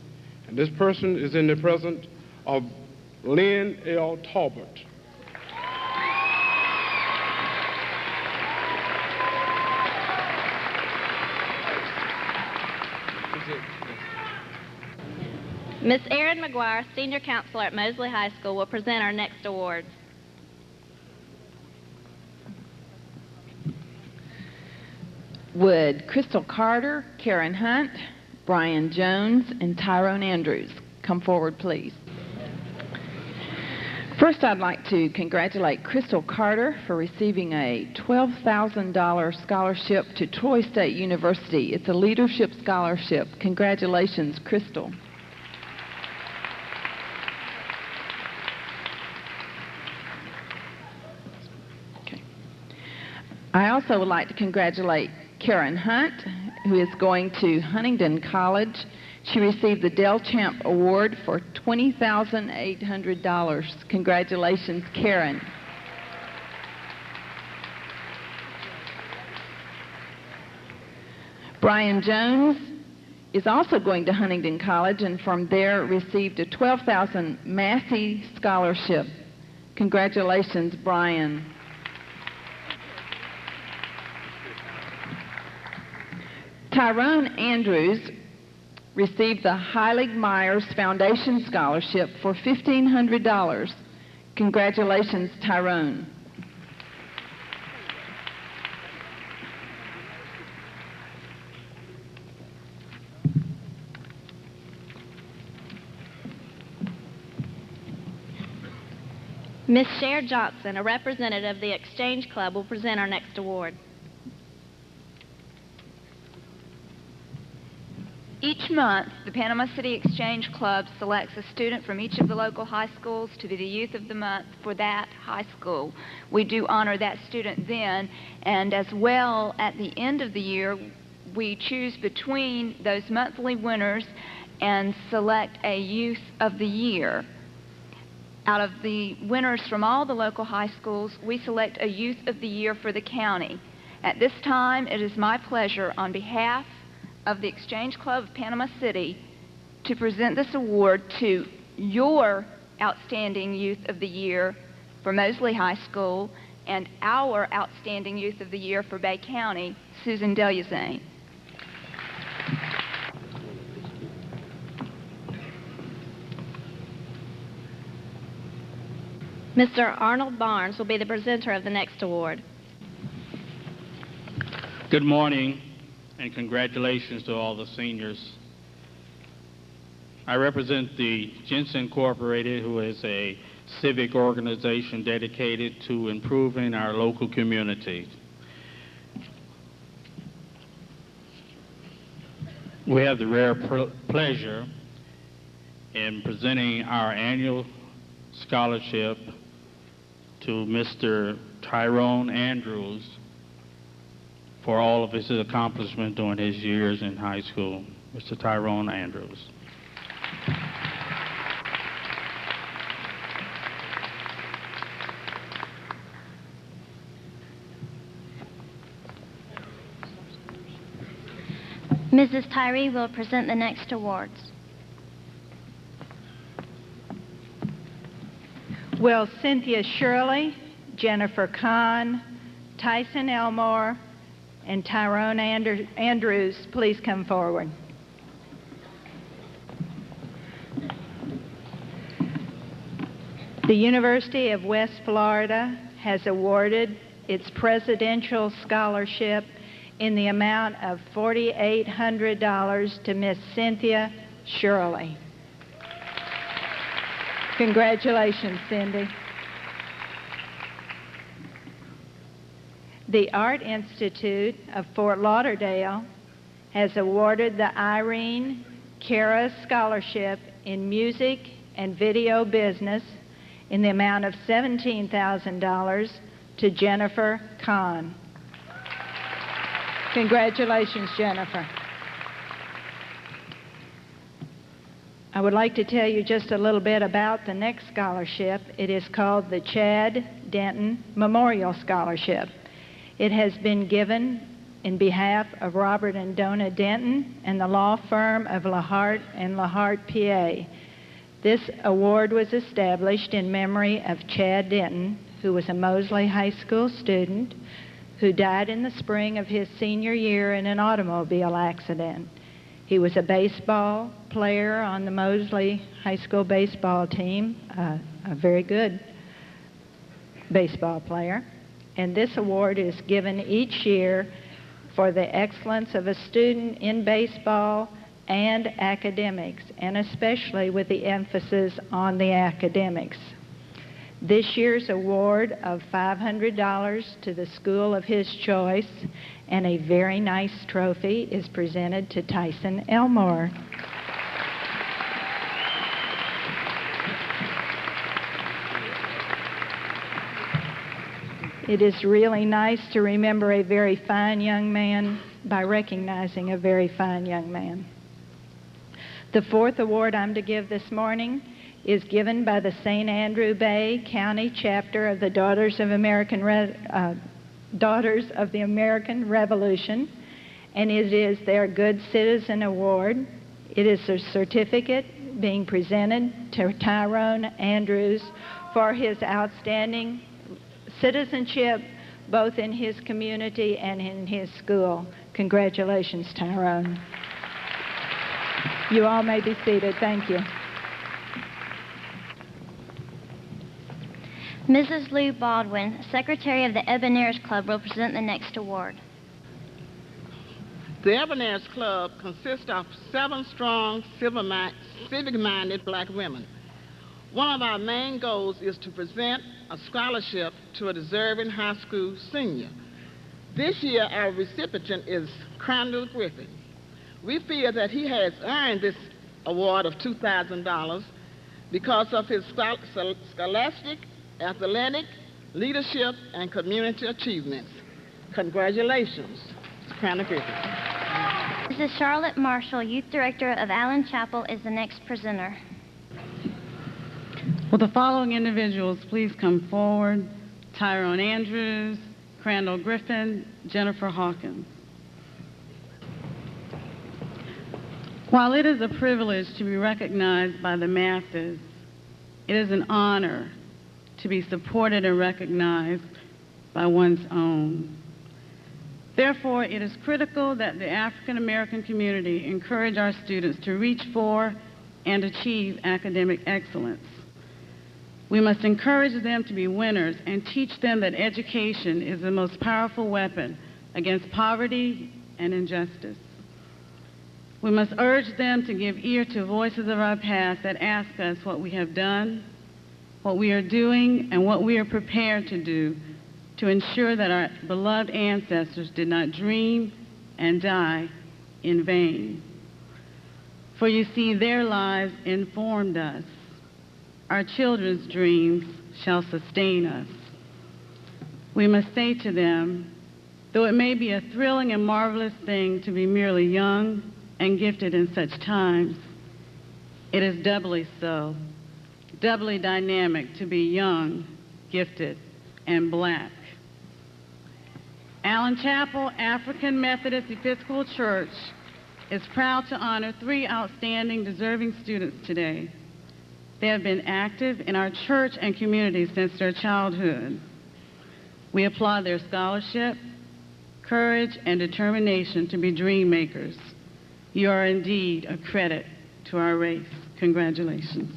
And this person is in the presence of Lynn L. Talbot. Miss Erin McGuire, Senior Counselor at Mosley High School, will present our next awards. Would Crystal Carter, Karen Hunt, Brian Jones, and Tyrone Andrews come forward, please? First, I'd like to congratulate Crystal Carter for receiving a $12,000 scholarship to Troy State University. It's a leadership scholarship. Congratulations, Crystal. Okay. I also would like to congratulate Karen Hunt, who is going to Huntingdon College. She received the Dell Champ Award for $20,800. Congratulations, Karen. Brian Jones is also going to Huntingdon College and from there received a $12,000 Massey Scholarship. Congratulations, Brian. Tyrone Andrews received the Heilig Myers Foundation Scholarship for $1,500. Congratulations, Tyrone. Miss Cher Johnson, a representative of the Exchange Club, will present our next award. Each month, the Panama City Exchange Club selects a student from each of the local high schools to be the Youth of the Month for that high school. We do honor that student then, and as well, at the end of the year, we choose between those monthly winners and select a Youth of the Year. Out of the winners from all the local high schools, we select a Youth of the Year for the county. At this time, it is my pleasure on behalf of the Exchange Club of Panama City to present this award to your Outstanding Youth of the Year for Mosley High School and our Outstanding Youth of the Year for Bay County, Susan Delyazane. Mr. Arnold Barnes will be the presenter of the next award. Good morning, and congratulations to all the seniors. I represent the Jensen Incorporated, who is a civic organization dedicated to improving our local community. We have the rare pleasure in presenting our annual scholarship to Mr. Tyrone Andrews for all of his accomplishments during his years in high school. Mr. Tyrone Andrews. Mrs. Tyree will present the next awards. Will Cynthia Shirley, Jennifer Kahn, Tyson Elmore, and Tyrone Andrews please come forward? The University of West Florida has awarded its Presidential Scholarship in the amount of $4,800 to Miss Cynthia Shirley. Congratulations, Cindy. The Art Institute of Fort Lauderdale has awarded the Irene Cara Scholarship in Music and Video Business in the amount of $17,000 to Jennifer Kahn. Congratulations, Jennifer. I would like to tell you just a little bit about the next scholarship. It is called the Chad Denton Memorial Scholarship. It has been given in behalf of Robert and Donna Denton and the law firm of Lahart and Lahart, PA. This award was established in memory of Chad Denton, who was a Mosley High School student who died in the spring of his senior year in an automobile accident. He was a baseball player on the Mosley High School baseball team, a very good baseball player. And this award is given each year for the excellence of a student in baseball and academics, and especially with the emphasis on the academics. This year's award of $500 to the school of his choice and a very nice trophy is presented to Tyson Elmore. It is really nice to remember a very fine young man by recognizing a very fine young man. The fourth award I'm to give this morning is given by the St. Andrew Bay County chapter of the Daughters of the American Revolution, and it is their Good Citizen Award. It is a certificate being presented to Tyrone Andrews for his outstanding citizenship both in his community and in his school. Congratulations, Tyrone. You all may be seated. Thank you. Mrs. Lou Baldwin, Secretary of the Eboners Club, will present the next award. The Eboners Club consists of 7 strong, civic-minded black women. One of our main goals is to present a scholarship to a deserving high school senior. This year, our recipient is Crandall Griffin. We feel that he has earned this award of $2,000 because of his scholastic, athletic, leadership, and community achievements. Congratulations, Crandall Griffin. Mrs. Charlotte Marshall, Youth Director of Allen Chapel, is the next presenter. Will the following individuals please come forward? Tyrone Andrews, Crandall Griffin, Jennifer Hawkins. While it is a privilege to be recognized by the masses, it is an honor to be supported and recognized by one's own. Therefore, it is critical that the African American community encourage our students to reach for and achieve academic excellence. We must encourage them to be winners and teach them that education is the most powerful weapon against poverty and injustice. We must urge them to give ear to voices of our past that ask us what we have done, what we are doing, and what we are prepared to do to ensure that our beloved ancestors did not dream and die in vain. For you see, their lives informed us. Our children's dreams shall sustain us. We must say to them, though it may be a thrilling and marvelous thing to be merely young and gifted in such times, it is doubly so, doubly dynamic to be young, gifted, and black. Allen Chapel African Methodist Episcopal Church is proud to honor 3 outstanding deserving students today. They have been active in our church and community since their childhood. We applaud their scholarship, courage, and determination to be dream makers. You are indeed a credit to our race. Congratulations.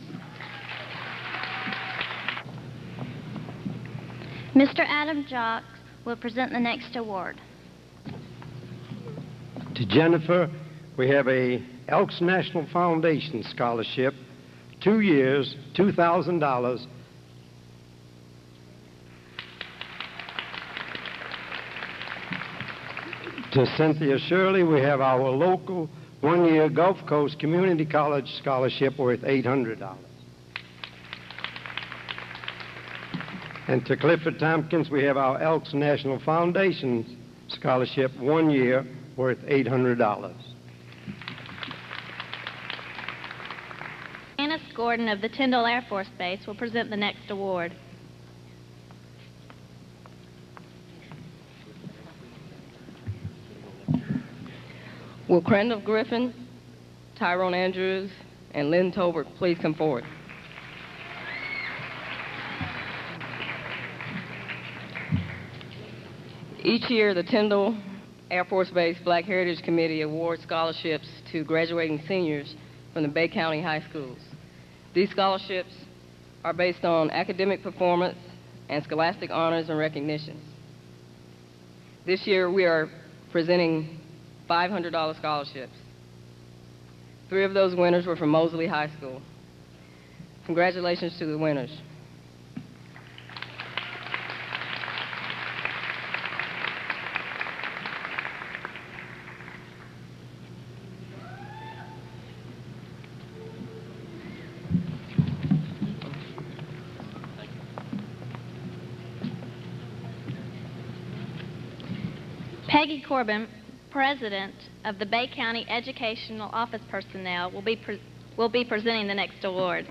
Mr. Adam Jocks will present the next award. To Jennifer, we have a Elks National Foundation scholarship, 2 years, $2,000. To Cynthia Shirley, we have our local 1-year Gulf Coast Community College scholarship worth $800. And to Clifford Tompkins, we have our Elks National Foundation scholarship, 1 year, worth $800. Janice Gordon of the Tyndall Air Force Base will present the next award. Will Crandall Griffin, Tyrone Andrews, and Lynn Tolbert please come forward? Each year, the Tyndall Air Force Base Black Heritage Committee awards scholarships to graduating seniors from the Bay County high schools. These scholarships are based on academic performance and scholastic honors and recognitions. This year, we are presenting $500 scholarships. 3 of those winners were from Mosley High School. Congratulations to the winners. Peggy Corbin, President of the Bay County Educational Office Personnel, will be presenting the next award.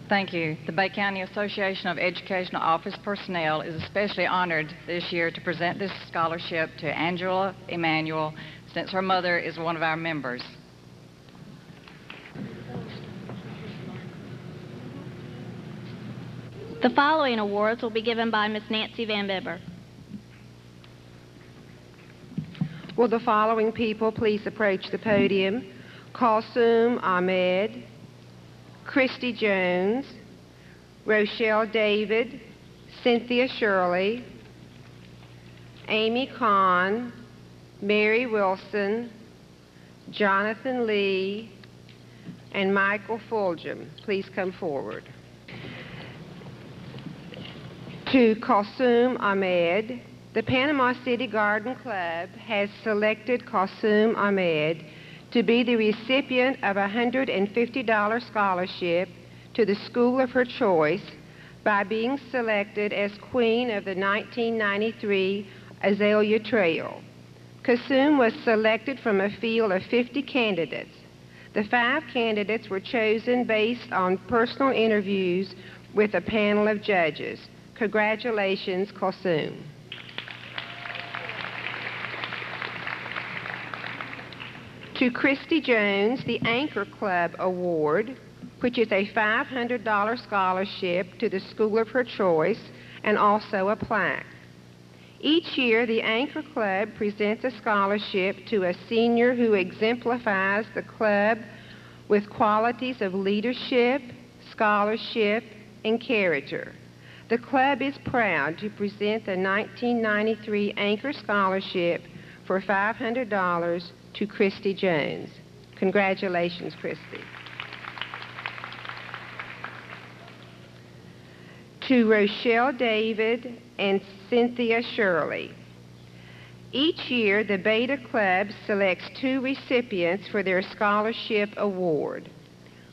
Thank you. The Bay County Association of Educational Office Personnel is especially honored this year to present this scholarship to Angela Emanuel, since her mother is one of our members. The following awards will be given by Ms. Nancy Van Bibber. Will the following people please approach the podium? Kalsoom Ahmed, Christy Jones, Rochelle David, Cynthia Shirley, Amy Kahn, Mary Wilson, Jonathan Lee, and Michael Fulgham. Please come forward. To Kalsoom Ahmed, the Panama City Garden Club has selected Kalsoom Ahmed to be the recipient of a $150 scholarship to the school of her choice by being selected as queen of the 1993 Azalea Trail. Kalsoom was selected from a field of 50 candidates. The 5 candidates were chosen based on personal interviews with a panel of judges. Congratulations, Kalsoom. To Christy Jones, the Anchor Club Award, which is a $500 scholarship to the school of her choice and also a plaque. Each year, the Anchor Club presents a scholarship to a senior who exemplifies the club with qualities of leadership, scholarship, and character. The club is proud to present the 1993 Anchor Scholarship for $500 to Christy Jones. Congratulations, Christy. To Rochelle David and Cynthia Shirley. Each year, the Beta Club selects 2 recipients for their scholarship award.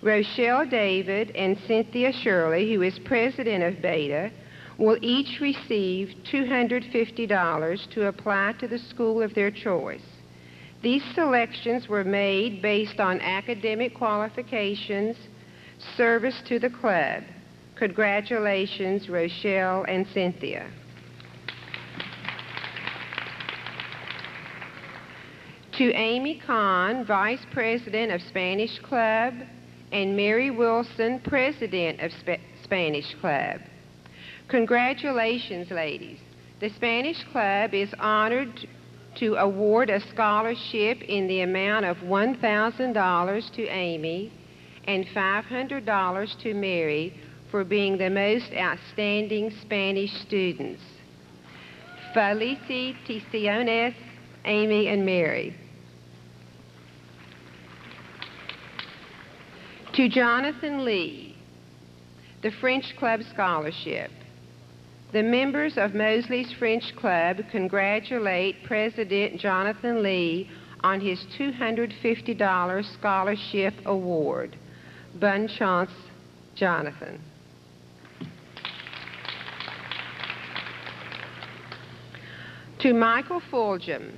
Rochelle David and Cynthia Shirley, who is president of Beta, will each receive $250 to apply to the school of their choice. These selections were made based on academic qualifications, service to the club. Congratulations, Rochelle and Cynthia. To Amy Kahn, Vice President of Spanish Club, and Mary Wilson, President of Spanish Club. Congratulations, ladies. The Spanish Club is honored to award a scholarship in the amount of $1,000 to Amy and $500 to Mary for being the most outstanding Spanish students. Felicitaciones, Amy and Mary. To Jonathan Lee, the French Club Scholarship. The members of Mosley's French Club congratulate President Jonathan Lee on his $250 scholarship award. Bonne chance, Jonathan. To Michael Fulgham.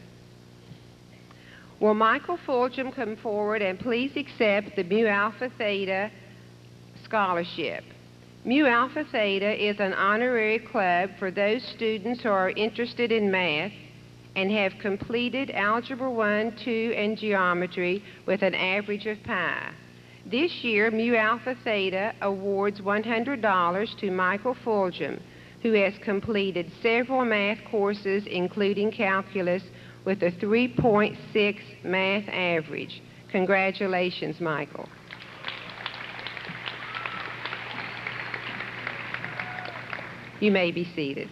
Will Michael Fulgham come forward and please accept the Mu Alpha Theta scholarship? Mu Alpha Theta is an honorary club for those students who are interested in math and have completed Algebra 1, 2, and Geometry with an average of pi. This year, Mu Alpha Theta awards $100 to Michael Fulgham, who has completed several math courses, including calculus, with a 3.6 math average. Congratulations, Michael. You may be seated.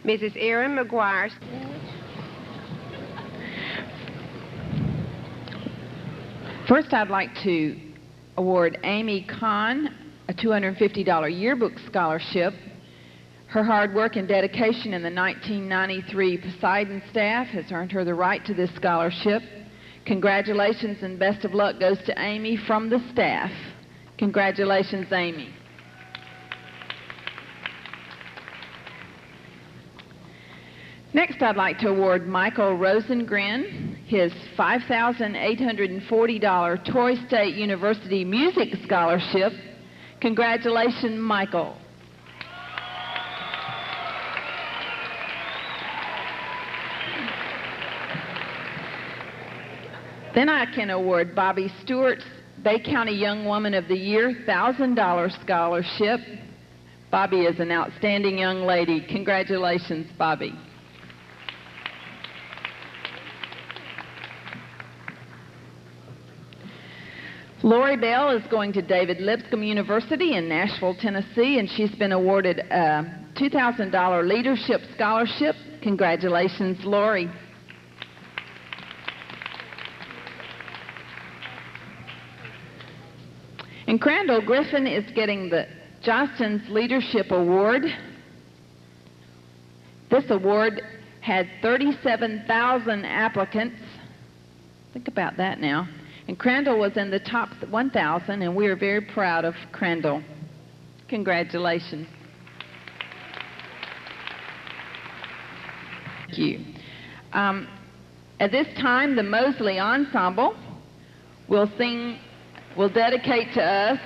Mrs. Erin McGuire. First, I'd like to award Amy Kahn a $250 yearbook scholarship. Her hard work and dedication in the 1993 Poseidon staff has earned her the right to this scholarship. Congratulations and best of luck goes to Amy from the staff. Congratulations, Amy. Next, I'd like to award Michael Rosengren his $5,840 Troy State University Music Scholarship. Congratulations, Michael. Then I can award Bobby Stewart's Bay County Young Woman of the Year $1,000 scholarship. Bobby is an outstanding young lady. Congratulations, Bobby. Lori Bell is going to David Lipscomb University in Nashville, Tennessee, and she's been awarded a $2,000 leadership scholarship. Congratulations, Lori. And Crandall Griffin is getting the Johnston's Leadership Award. This award had 37,000 applicants. Think about that now. And Crandall was in the top 1,000, and we are very proud of Crandall. Congratulations. Thank you. At this time, the Mosley Ensemble will dedicate to us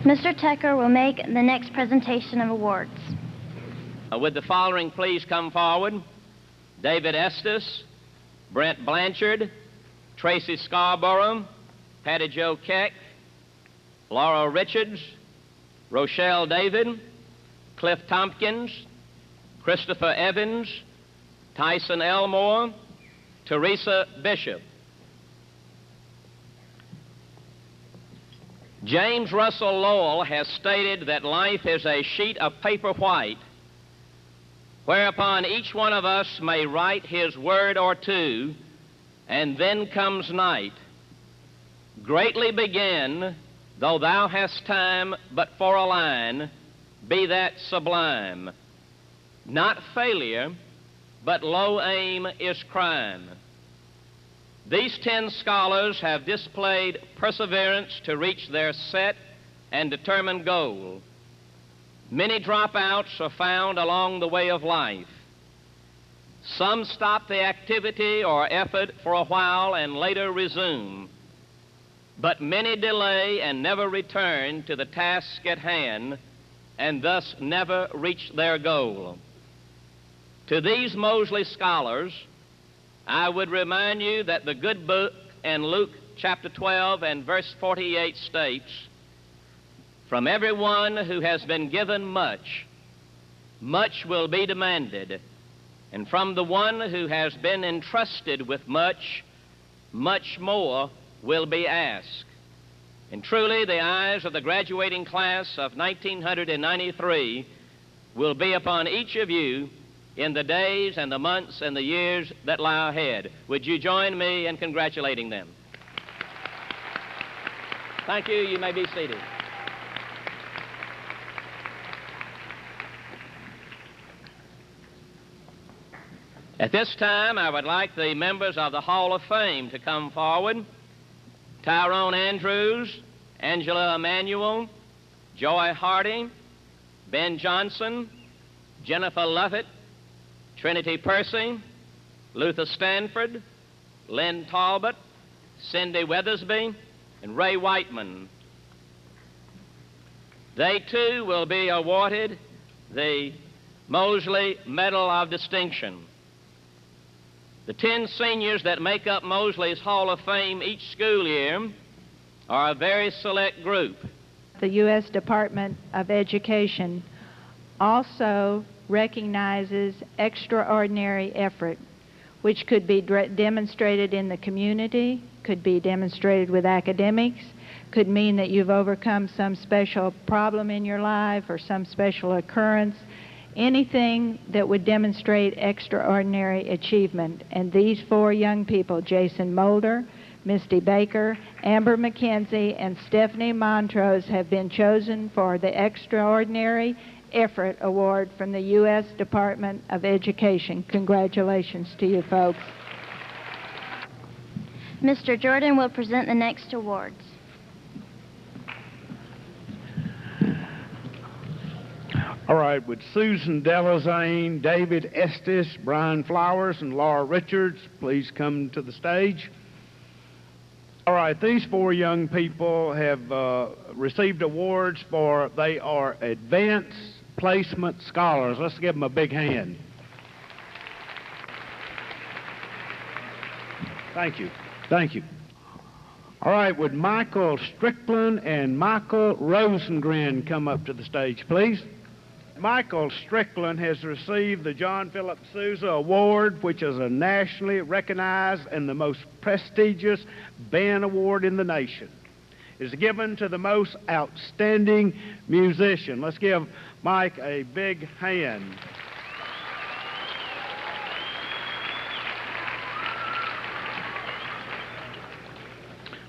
Mr. Tucker will make the next presentation of awards. Would the following please come forward? David Estes, Brent Blanchard, Tracy Scarborough, Patty Jo Keck, Laura Richards, Rochelle David, Cliff Tompkins, Christopher Evans, Tyson Elmore, Teresa Bishop. James Russell Lowell has stated that life is a sheet of paper white, whereupon each one of us may write his word or two, and then comes night. Greatly begin, though thou hast time but for a line, be that sublime. Not failure, but low aim is crime. These 10 scholars have displayed perseverance to reach their set and determined goal. Many dropouts are found along the way of life. Some stop the activity or effort for a while and later resume, but many delay and never return to the task at hand and thus never reach their goal. To these Mosley scholars, I would remind you that the good book in Luke chapter 12 and verse 48 states, "From everyone who has been given much, much will be demanded, and from the one who has been entrusted with much, much more will be asked." And truly, the eyes of the graduating class of 1993 will be upon each of you in the days and the months and the years that lie ahead. Would you join me in congratulating them? Thank you. You may be seated. At this time, I would like the members of the Hall of Fame to come forward. Tyrone Andrews, Angela Emanuel, Joy Hardy, Ben Johnson, Jennifer Lovett, Trinity Percy, Luther Stanford, Lynn Talbot, Cindy Weathersby, and Ray Whiteman. They too will be awarded the Mosley Medal of Distinction. The 10 seniors that make up Mosley's Hall of Fame each school year are a very select group. The U.S. Department of Education also recognizes extraordinary effort, which could be demonstrated in the community, could be demonstrated with academics, could mean that you've overcome some special problem in your life or some special occurrence, anything that would demonstrate extraordinary achievement. And these 4 young people, Jason Mulder, Misty Baker, Amber McKenzie, and Stephanie Montrose, have been chosen for the Extraordinary Effort Award from the U.S. Department of Education. Congratulations to you folks. Mr. Jordan will present the next awards. All right, would Susan Delazane, David Estes, Brian Flowers, and Laura Richards please come to the stage? All right, these 4 young people have received awards for, they are Advanced Placement Scholars. Let's give them a big hand. Thank you. Thank you. All right, would Michael Strickland and Michael Rosengren come up to the stage, please? Michael Strickland has received the John Philip Sousa Award, which is a nationally recognized and the most prestigious band award in the nation. It is given to the most outstanding musician. Let's give Mike a big hand.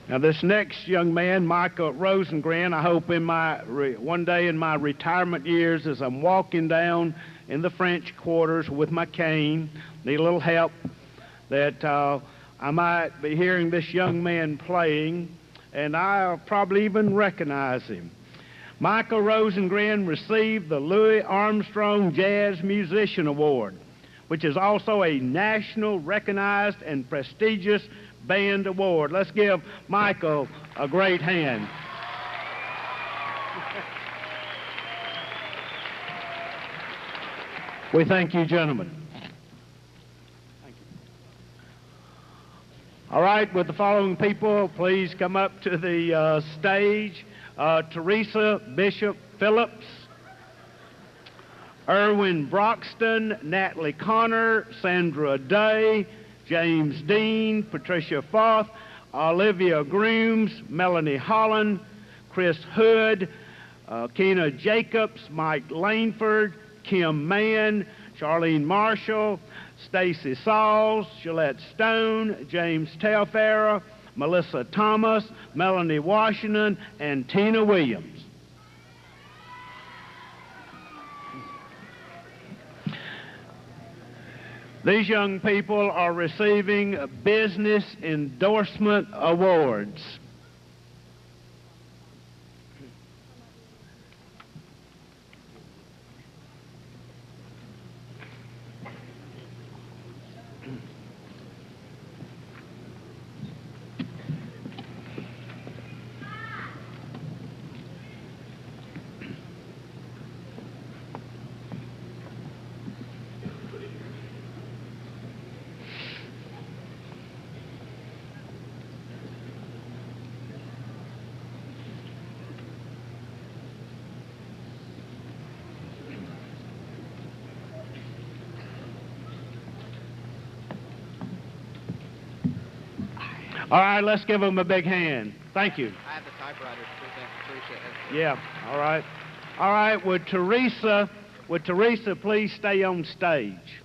Now, this next young man, Michael Rosengren, I hope in one day in my retirement years, as I'm walking down in the French quarters with my cane, need a little help, that I might be hearing this young man playing, and I'll probably even recognize him. Michael Rosengren received the Louis Armstrong Jazz Musician Award, which is also a national recognized and prestigious band award. Let's give Michael a great hand. We thank you, gentlemen. All right, would the following people please come up to the stage? Teresa Bishop Phillips, Erwin Broxton, Natalie Connor, Sandra Day, James Dean, Patricia Foth, Olivia Grooms, Melanie Holland, Chris Hood, Keena Jacobs, Mike Langford, Kim Mann, Charlene Marshall, Stacy Sauls, Gillette Stone, James Telfair, Melissa Thomas, Melanie Washington, and Tina Williams. These young people are receiving Business Endorsement Awards. All right, let's give them a big hand. Thank you. I have the typewriter to present Teresa. Yeah, all right. All right, would Teresa please stay on stage?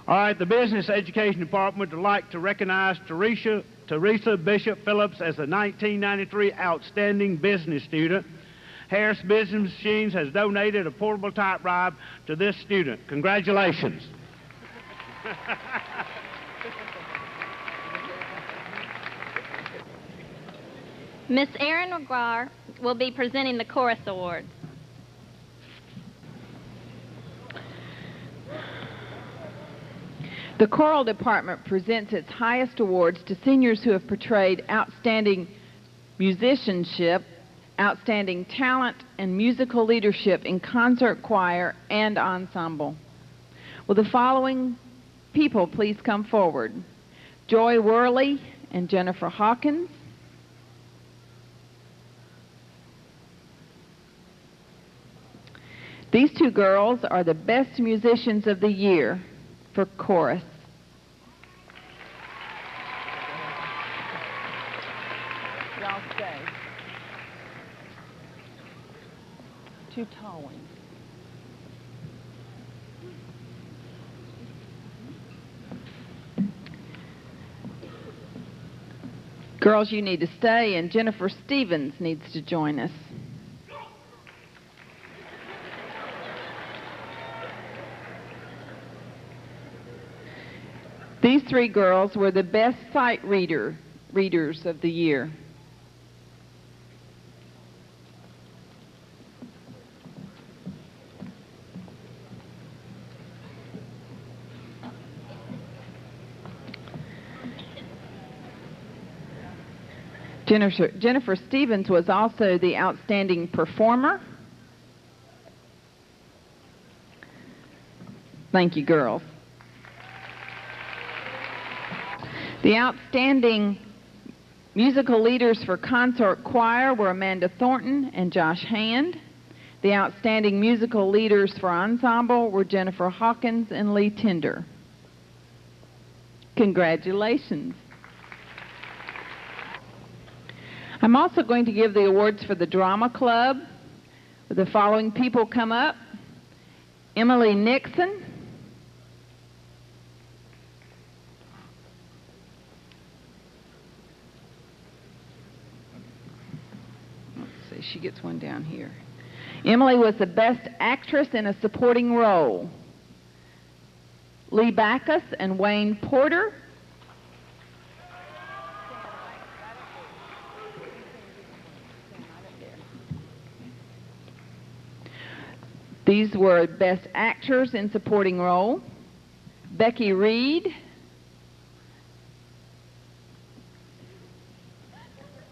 All right, the Business Education Department would like to recognize Teresa Bishop Phillips as a 1993 Outstanding Business Student. Harris Business Machines has donated a portable typewriter to this student. Congratulations. Miss Erin McGraw will be presenting the Chorus Award. The choral department presents its highest awards to seniors who have portrayed outstanding musicianship, outstanding talent, and musical leadership in concert, choir, and ensemble. Will the following people please come forward? Joy Worley and Jennifer Hawkins. These two girls are the best musicians of the year for chorus. Y'all stay. Two tall ones. Girls, you need to stay, and Jennifer Stevens needs to join us. These three girls were the best sight readers of the year. Jennifer Stevens was also the outstanding performer. Thank you, girls. The outstanding musical leaders for concert choir were Amanda Thornton and Josh Hand. The outstanding musical leaders for ensemble were Jennifer Hawkins and Lee Tinder. Congratulations. I'm also going to give the awards for the drama club. The following people come up: Emily Nixon, she gets one down here. Emily was the best actress in a supporting role. Lee Backus and Wayne Porter. These were best actors in supporting role. Becky Reed,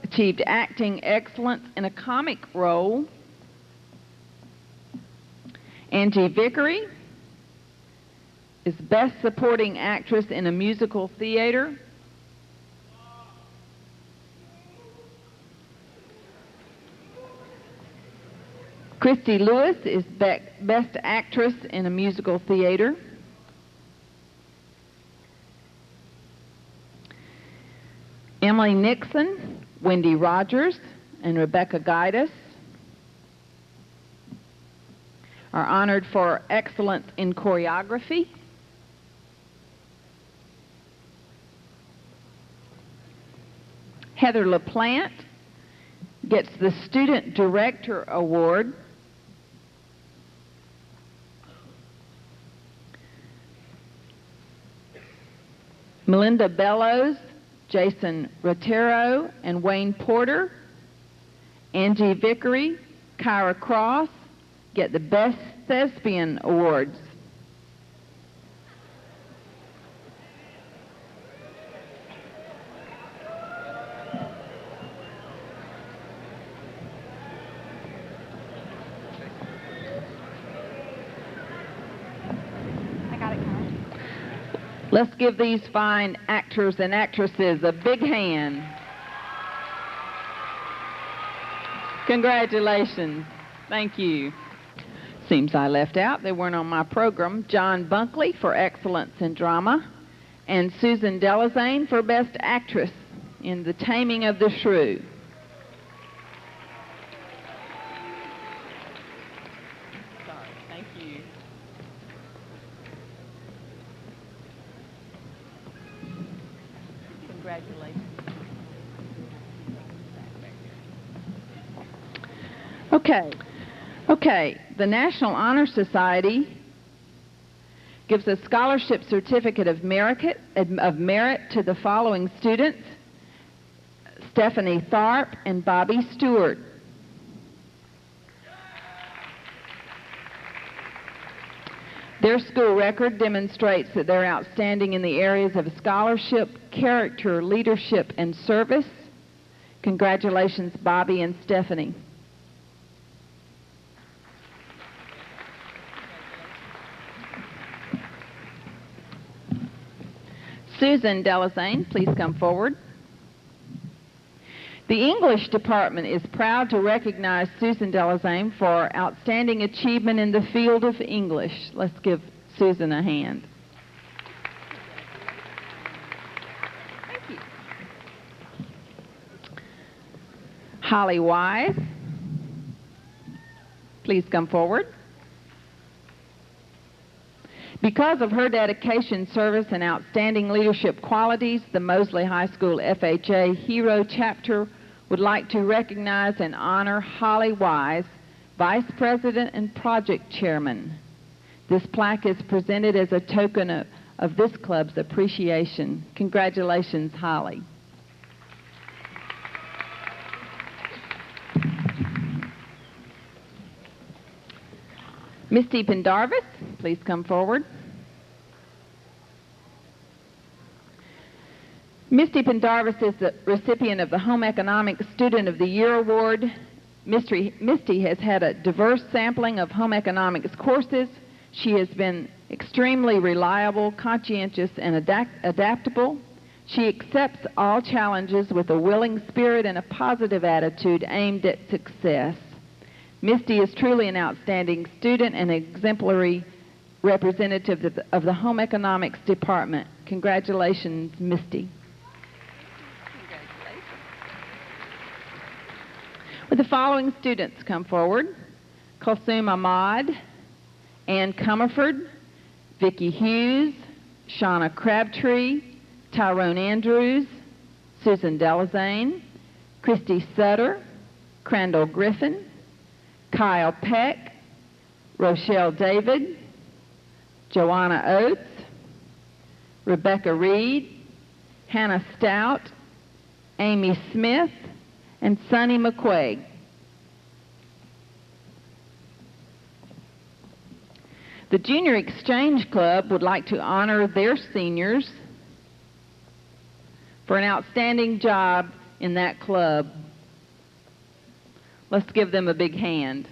achieved acting excellence in a comic role. Angie Vickery is Best Supporting Actress in a Musical Theater. Christy Lewis is Best Actress in a Musical Theater. Emily Nixon, Wendy Rogers, and Rebecca Gaidas are honored for excellence in choreography. Heather LaPlante gets the Student Director Award. Melinda Bellows, Jason Rotero, and Wayne Porter, Angie Vickery, Kyra Cross get the Best Thespian Awards. Let's give these fine actors and actresses a big hand. Congratulations. Thank you. Seems I left out, they weren't on my program, John Bunkley for excellence in drama, and Susan Delazane for Best Actress in The Taming of the Shrew. Sorry, thank you. Congratulations. Okay, the National Honor Society gives a scholarship certificate of merit to the following students: Stephanie Tharp and Bobby Stewart. Their school record demonstrates that they're outstanding in the areas of scholarship, character, leadership, and service. Congratulations, Bobby and Stephanie. Susan Delazane, please come forward. The English department is proud to recognize Susan Delazane for outstanding achievement in the field of English. Let's give Susan a hand. Thank you. Holly Wise, please come forward. Because of her dedication, service, and outstanding leadership qualities, the Mosley High School FHA Hero Chapter would like to recognize and honor Holly Wise, Vice President and Project Chairman. This plaque is presented as a token of this club's appreciation. Congratulations, Holly. Misty Pendarvis, please come forward. Misty Pendarvis is the recipient of the Home Economics Student of the Year Award. Misty has had a diverse sampling of home economics courses. She has been extremely reliable, conscientious, and adaptable. She accepts all challenges with a willing spirit and a positive attitude aimed at success. Misty is truly an outstanding student and exemplary representative of the Home Economics Department. Congratulations, Misty. Would the following students come forward? Kulsum Ahmad, Ann Comerford, Vicki Hughes, Shauna Crabtree, Tyrone Andrews, Susan Delazane, Christy Sutter, Crandall Griffin, Kyle Peck, Rochelle David, Joanna Oates, Rebecca Reed, Hannah Stout, Amy Smith, and Sonny McQuaig. The Junior Exchange Club would like to honor their seniors for an outstanding job in that club. Let's give them a big hand.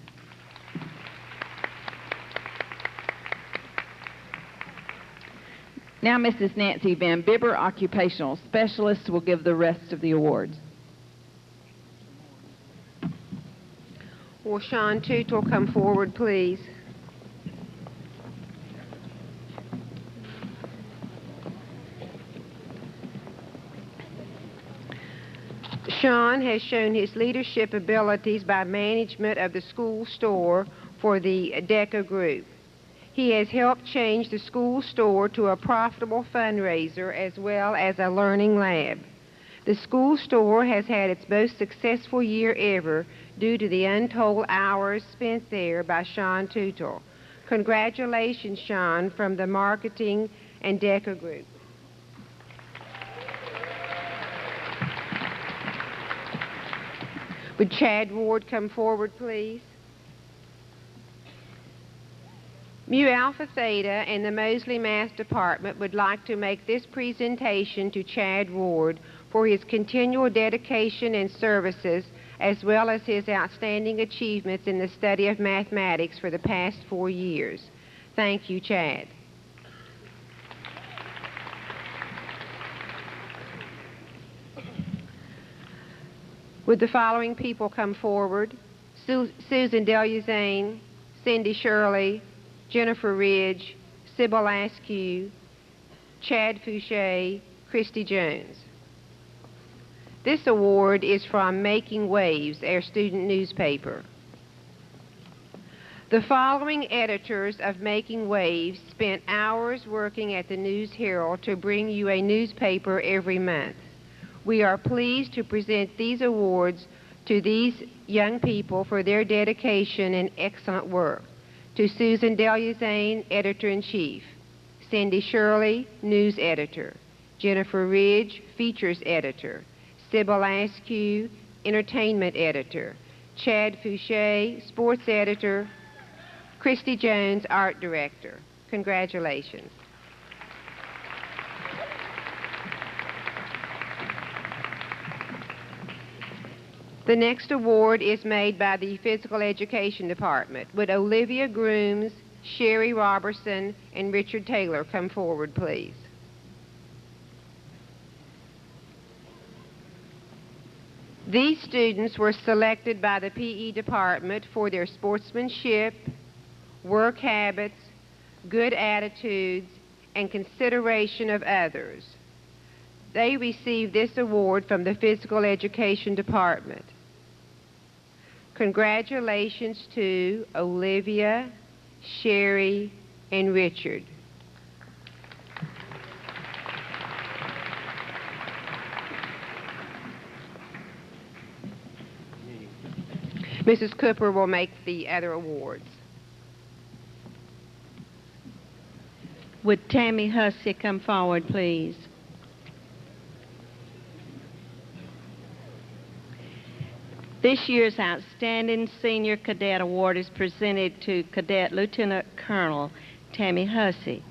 Now Mrs. Nancy Van Bibber, occupational specialist, will give the rest of the awards. Will Sean Tootle come forward, please? Sean has shown his leadership abilities by management of the school store for the DECA group. He has helped change the school store to a profitable fundraiser as well as a learning lab. The school store has had its most successful year ever due to the untold hours spent there by Sean Tootle. Congratulations, Sean, from the marketing and DECA group. Would Chad Ward come forward, please? Mu Alpha Theta and the Mosley Math Department would like to make this presentation to Chad Ward for his continual dedication and services, as well as his outstanding achievements in the study of mathematics for the past 4 years. Thank you, Chad. Would the following people come forward? Susan Deluzane, Cindy Shirley, Jennifer Ridge, Sybil Askew, Chad Fouché, Christy Jones. This award is from Making Waves, our student newspaper. The following editors of Making Waves spent hours working at the News Herald to bring you a newspaper every month. We are pleased to present these awards to these young people for their dedication and excellent work. To Susan Deluzane, Editor-in-Chief, Cindy Shirley, News Editor, Jennifer Ridge, Features Editor, Sybil Askew, Entertainment Editor, Chad Fouché, Sports Editor, Christy Jones, Art Director. Congratulations. The next award is made by the Physical Education Department. Would Olivia Grooms, Sherry Robertson, and Richard Taylor come forward, please? These students were selected by the PE department for their sportsmanship, work habits, good attitudes, and consideration of others. They received this award from the Physical Education Department. Congratulations to Olivia, Sherry, and Richard. Mrs. Cooper will make the other awards. Would Tammy Hussey come forward, please? This year's Outstanding Senior Cadet Award is presented to Cadet Lieutenant Colonel Tammy Hussey.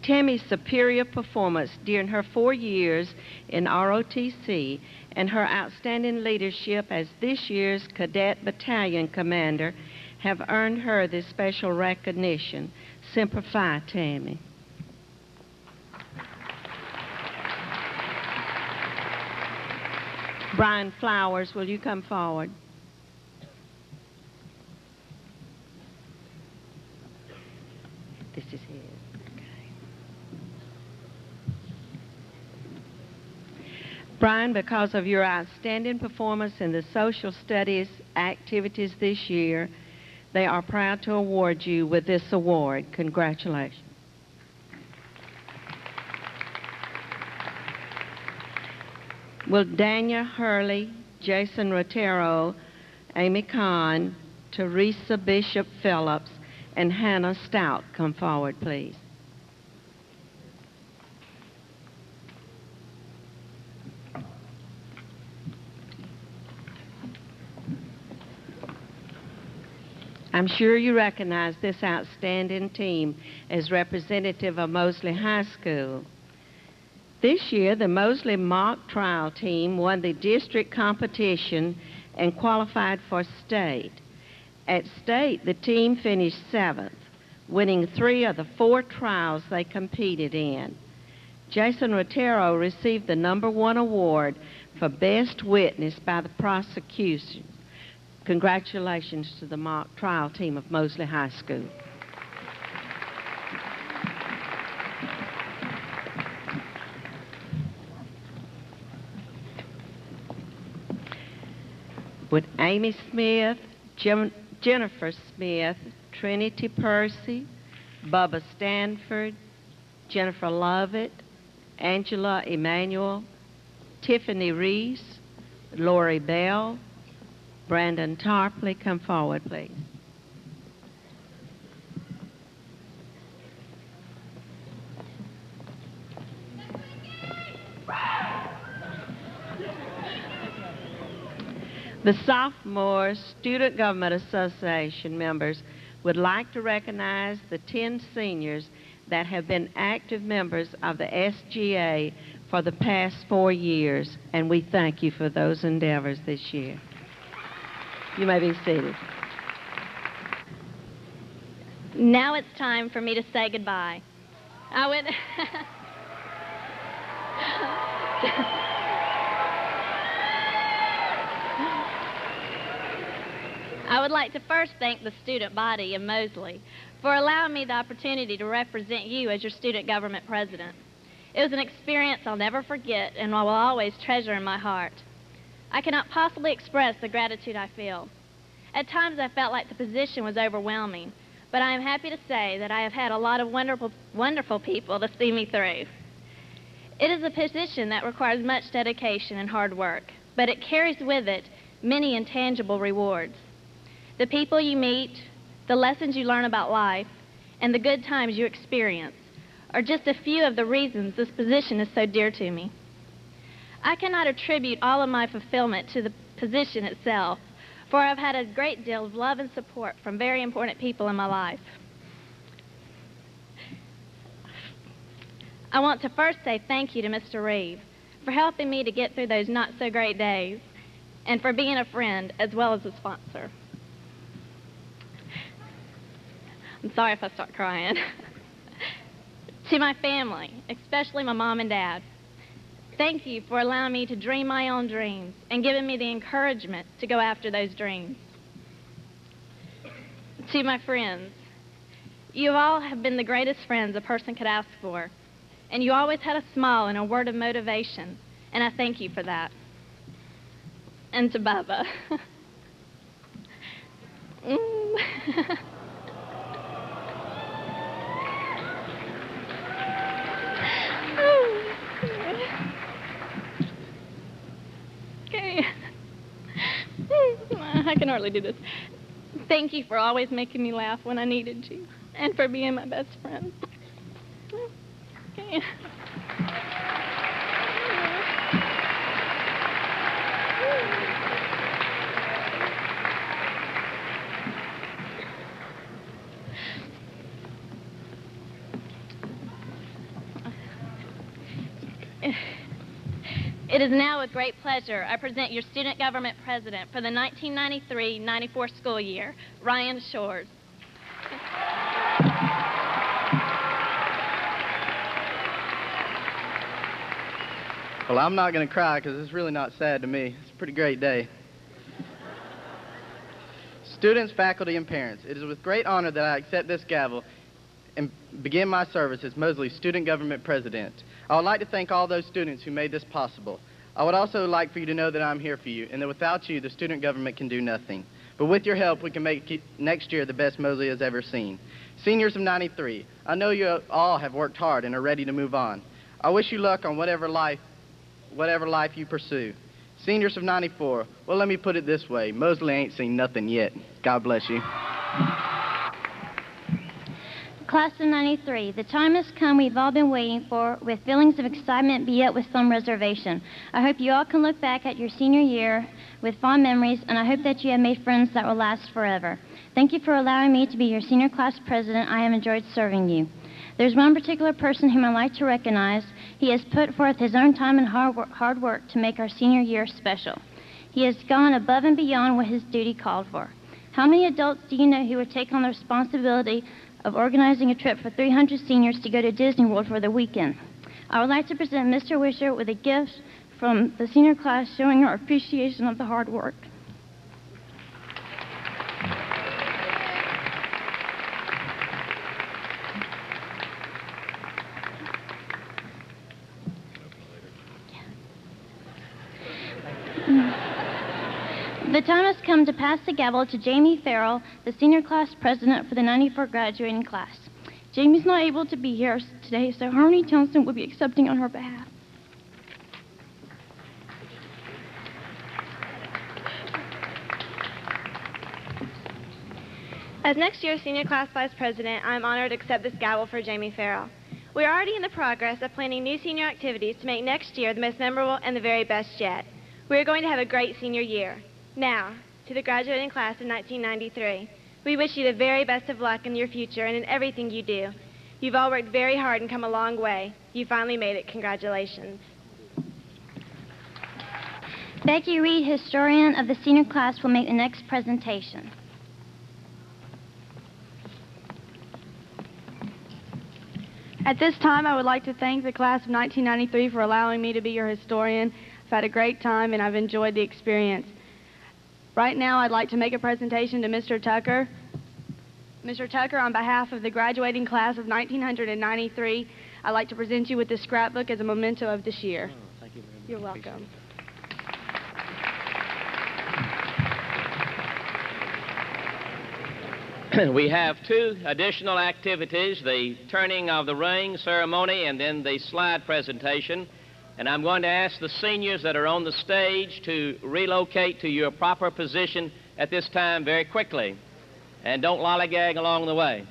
Tammy's superior performance during her 4 years in ROTC and her outstanding leadership as this year's Cadet Battalion Commander have earned her this special recognition. Semper Fi, Tammy. Brian Flowers, will you come forward? This is his. Okay. Brian, because of your outstanding performance in the social studies activities this year, they are proud to award you with this award. Congratulations. Will Dania Hurley, Jason Rotero, Amy Kahn, Teresa Bishop Phillips, and Hannah Stout come forward, please? I'm sure you recognize this outstanding team as representative of Mosley High School. This year, the Mosley mock trial team won the district competition and qualified for state. At state, the team finished 7th, winning 3 of the 4 trials they competed in. Jason Rotero received the #1 award for Best Witness by the prosecution. Congratulations to the mock trial team of Mosley High School. With Amy Smith, Jennifer Smith, Trinity Percy, Bubba Stanford, Jennifer Lovett, Angela Emanuel, Tiffany Reese, Lori Bell, Brandon Tarpley, come forward, please. The Sophomore Student Government Association members would like to recognize the 10 seniors that have been active members of the SGA for the past 4 years, and we thank you for those endeavors this year. You may be seated. Now it's time for me to say goodbye. I would like to first thank the student body in Mosley for allowing me the opportunity to represent you as your student government president. It was an experience I'll never forget and I will always treasure in my heart. I cannot possibly express the gratitude I feel. At times I felt like the position was overwhelming, but I am happy to say that I have had a lot of wonderful people to see me through. It is a position that requires much dedication and hard work, but it carries with it many intangible rewards. The people you meet, the lessons you learn about life, and the good times you experience are just a few of the reasons this position is so dear to me. I cannot attribute all of my fulfillment to the position itself, for I've had a great deal of love and support from very important people in my life. I want to first say thank you to Mr. Reeve for helping me to get through those not-so-great days and for being a friend as well as a sponsor. I'm sorry if I start crying. To my family, especially my mom and dad, thank you for allowing me to dream my own dreams and giving me the encouragement to go after those dreams. To my friends, you all have been the greatest friends a person could ask for, and you always had a smile and a word of motivation, and I thank you for that. And to Bubba. Okay. I can hardly do this. Thank you for always making me laugh when I needed to, and for being my best friend. Okay. It is now with great pleasure I present your student government president for the 1993-94 school year, Ryan Shores. Well, I'm not going to cry because it's really not sad to me. It's a pretty great day. Students, faculty, and parents, it is with great honor that I accept this gavel and begin my service as Mosley's student government president. I would like to thank all those students who made this possible. I would also like for you to know that I'm here for you and that without you, the student government can do nothing. But with your help, we can make next year the best Mosley has ever seen. Seniors of 93, I know you all have worked hard and are ready to move on. I wish you luck on whatever life you pursue. Seniors of 94, well, let me put it this way. Mosley ain't seen nothing yet. God bless you. Class of 93, the time has come we've all been waiting for, with feelings of excitement, be yet with some reservation. I hope you all can look back at your senior year with fond memories, and I hope that you have made friends that will last forever. Thank you for allowing me to be your senior class president. I have enjoyed serving you. There's one particular person whom I'd like to recognize. He has put forth his own time and hard work to make our senior year special. He has gone above and beyond what his duty called for. How many adults do you know who would take on the responsibility of organizing a trip for 300 seniors to go to Disney World for the weekend? I would like to present Mr. Wisher with a gift from the senior class showing our appreciation of the hard work. The time has come to pass the gavel to Jamie Farrell, the senior class president for the 94 graduating class. Jamie's not able to be here today, so Harmony Townsend will be accepting on her behalf. As next year's senior class vice president, I am honored to accept this gavel for Jamie Farrell. We are already in the progress of planning new senior activities to make next year the most memorable and the very best yet. We are going to have a great senior year. Now, to the graduating class of 1993, we wish you the very best of luck in your future and in everything you do. You've all worked very hard and come a long way. You finally made it. Congratulations. Becky Reed, historian of the senior class, will make the next presentation. At this time, I would like to thank the class of 1993 for allowing me to be your historian. I've had a great time and I've enjoyed the experience. Right now, I'd like to make a presentation to Mr. Tucker. Mr. Tucker, on behalf of the graduating class of 1993, I'd like to present you with this scrapbook as a memento of this year. Oh, thank you very much. You're welcome. We have two additional activities, the turning of the ring ceremony and then the slide presentation. And I'm going to ask the seniors that are on the stage to relocate to your proper position at this time very quickly. And don't lollygag along the way.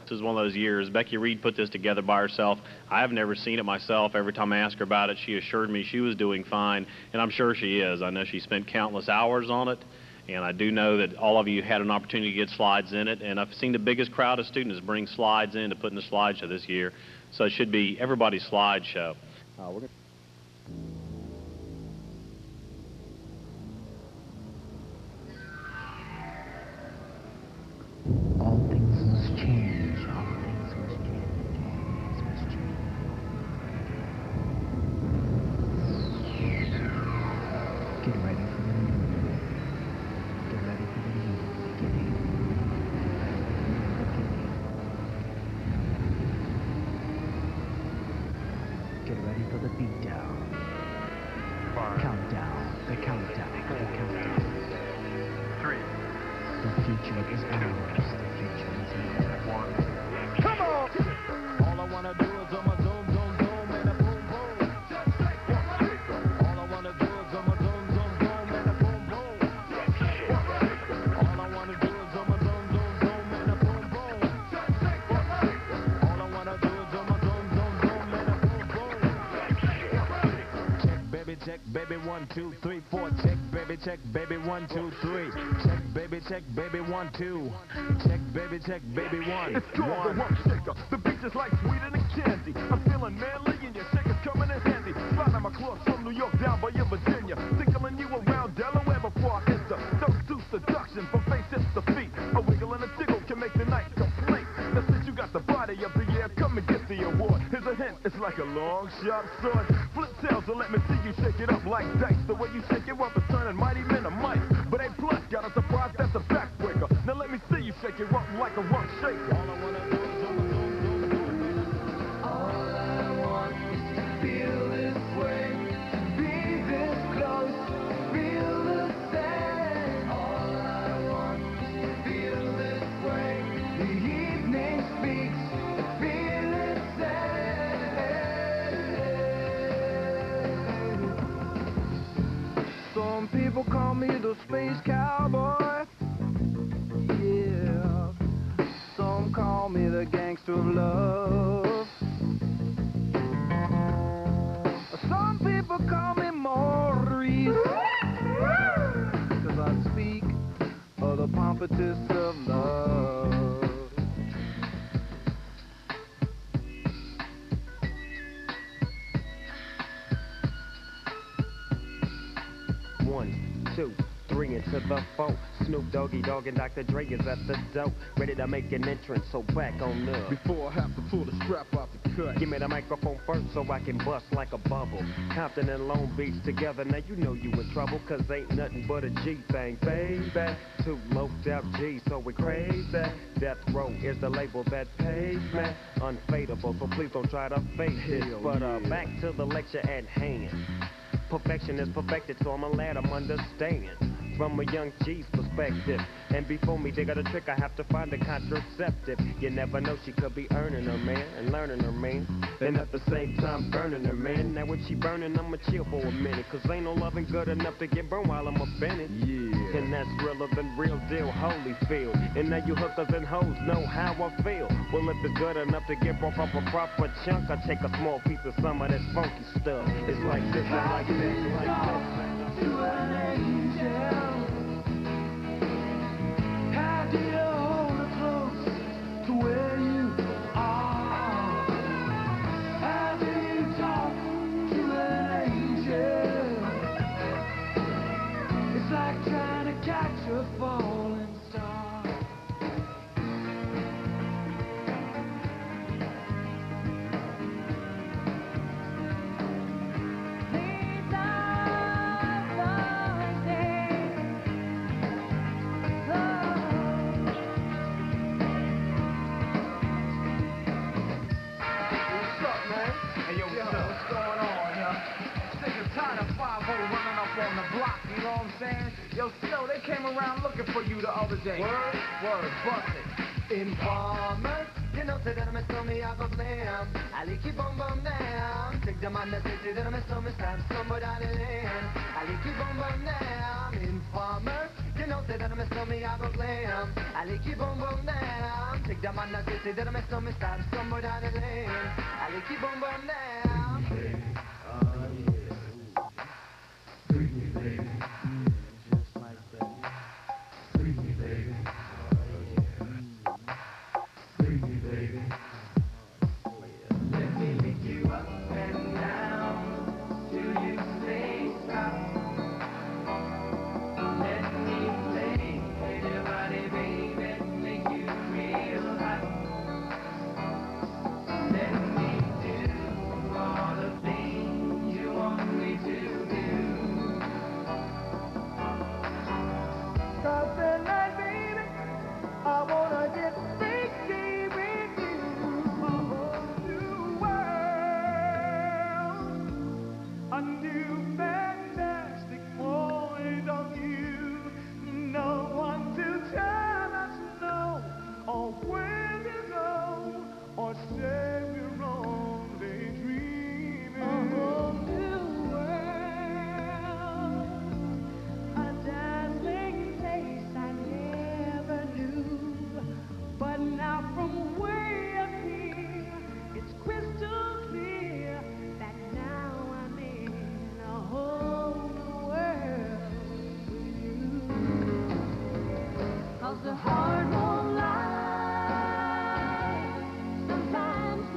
This is one of those years. Becky Reed put this together by herself. I've never seen it myself. Every time I asked her about it, she assured me she was doing fine, and I'm sure she is. I know she spent countless hours on it, and I do know that all of you had an opportunity to get slides in it, and I've seen the biggest crowd of students bring slides in to put in the slideshow this year, so it should be everybody's slideshow. All things must change. All things must change. All things must change. Get ready for the new year. Get ready for the new beginning. Get ready for the beatdown. Countdown. The countdown. The countdown. 3. The future is ours. The future is yours. 1. Come on! All I wanna do is zoom, zoom, zoom, zoom, and a boom, boom. All I wanna do is zoom, zoom, zoom, zoom, and a boom, boom. All I wanna do is zoom, zoom, zoom, zoom, and a boom, boom. All I wanna do is zoom, zoom, zoom, zoom, and a boom, boom. Check, baby, 1, 2, 3, 4. Check, baby, 1, 2, 3. Check, baby, 1, 2. Check, baby, 1. It's called the rump shaker. The beat is like sweeter than candy. I'm feeling manly and your shaker's coming in handy. Slide on my clubs from New York down by your Virginia. Tickling you around Delaware before I enter. Don't do seduction from face hips to feet. A wiggle and a jiggle can make the night complete. Now since you got the body of the year, come and get the award. Here's a hint, it's like a long, sharp sword. Flip tails and let me see you shake it up like dice. The way you shake it up is turning mighty men to mice. But A plus got a surprise that's a backbreaker. Now let me see you shake it up like a rump shaker. All I wanna do is zoom, zoom, zoom, zoom. All I want is to feel this way, to be this close, feel the same. All I want is to feel this way. The evening speaks, I feel it say. Some people call me the space cowboy. Yeah. Some call me the gangster of love. Some people call me Maurice, 'cause I speak of the pompatus of love. One, two, 3 into the 4. Snoop Doggy Dogg and Dr. Dre is at the door, ready to make an entrance, so back on up. Before I have to pull the strap off the cut, give me the microphone first so I can bust like a bubble. Compton and Long Beach together, now you know you in trouble, cause ain't nothing but a G thing, baby. Two loped out G's, so we crazy. Death Row is the label that pays, man. Unfadable, so please don't try to fake this. But back to the lecture at hand. Perfection is perfected, so I'm glad I'm understand from a young G's perspective. And before me dig out a trick, I have to find a contraceptive. You never know, she could be earning her man and learning her man, and at the same time burning her man. Now if she burning, I'ma chill for a minute, cause ain't no loving good enough to get burned while I'm up in it. Yeah. And that's realer than real deal Holyfield. And now you hookers and hoes know how I feel. Well, if it's good enough to get broke off a proper chunk, I take a small piece of some of this funky stuff. It's like this, and like this, and like this. To an angel. How do you hold her close to where you are? How do you talk to an angel? It's like trying to catch a falling star. On the block, you know what I'm saying? Yo, Snow, they came around looking for you the other day. Word, bust it. Informer, you know, say that I'm a stormy, I go slam. I like you boom boom down. Take the man that say that I'm a stormy, stab somebody down the lane. I like you boom boom down. Informer, you know, say that I'm a stormy, I go slam. I like you boom boom down. Take the man that say that I'm a stormy, stab somebody down the lane. I like you boom boom down. Freak me, baby. Just like that. Freak me, baby. Freak me, baby. Let me lick you up and down till you say stop. Let me play with your body, baby, make you real hot. Let me do all the things you want me to do. Tonight, baby, I wanna get freaky with you. A whole new world, a new fantastic point of view. No one to tell us no, or where to go, or say we're only dreaming. A whole new world, a dazzling place I never knew. But now from way up here, it's crystal clear that now I'm in a whole new world with you. 'Cause the heart won't lie. Sometimes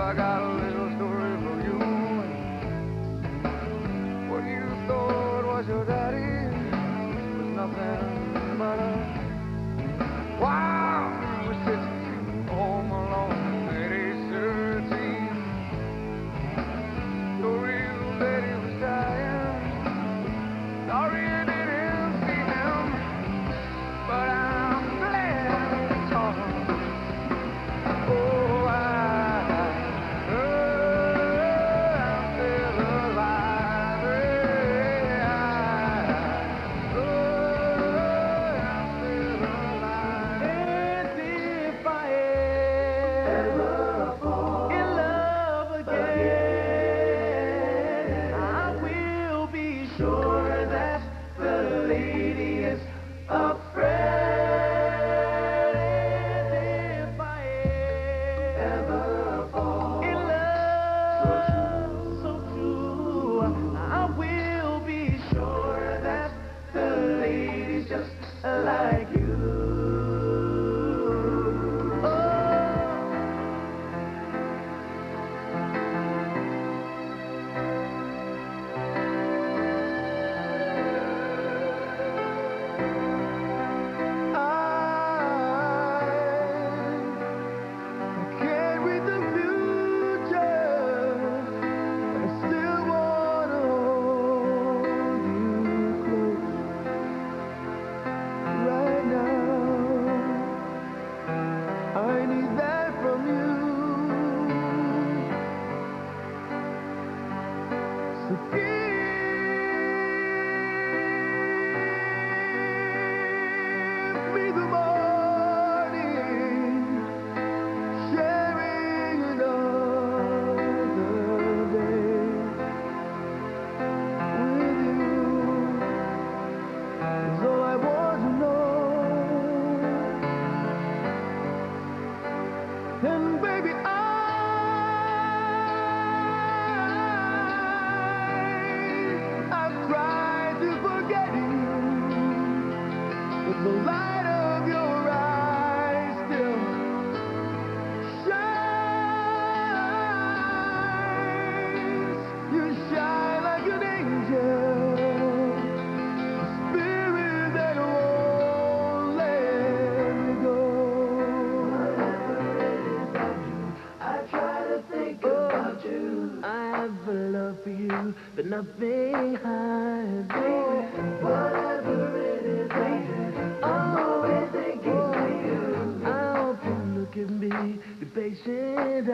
I got a little story for you. What you thought was your daddy was nothing but a wow. He was sitting home alone at age 13. Your real daddy was dying. Sorry you didn't see him, but I'm glad it's all. Oh, I'm still alive. I'm still alive. And if I ever fall in love again, I will be sure that the lady is a friend. And if I ever fall in love so true, I will be sure that the lady's just like you. Can't read the future, but I still wanna hold you close right now. I need that from you. So give me the morning, sharing another day with you is all I want to know. And baby, I've tried to forget you, but the light of your eyes still shines. You shine like an angel, a spirit that won't let me go. I try to think about you. I have a love for you, but nothing hides. Whatever it is, I'm always thinking of you. I hope you look at me, be patient.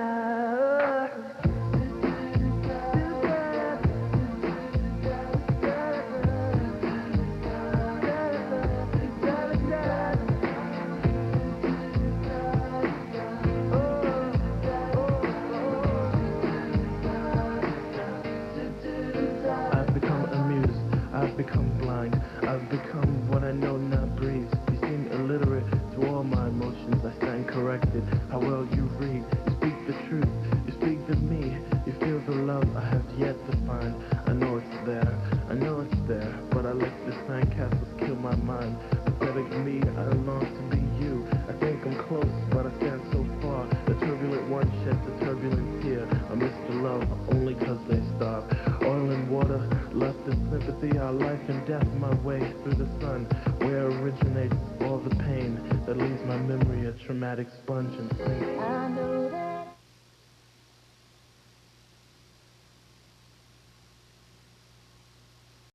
I've become amused, I've become blind, I've become what I know not breathes. You seem illiterate to all my emotions, I stand corrected. How well you read, you speak the truth, you speak to me, you feel the love I have yet to find. I know it's there, I know it's there, but I let the sandcastles kill my mind. Pathetic me, I long to be you. I think I'm close, but I stand so far. The turbulent one sheds a turbulent tear. I miss the love only 'cause they starve. Oil and water, lust and sympathy are life and death, my way through the sun, where originates all the pain that leaves my memory a traumatic sponge and sink. I know that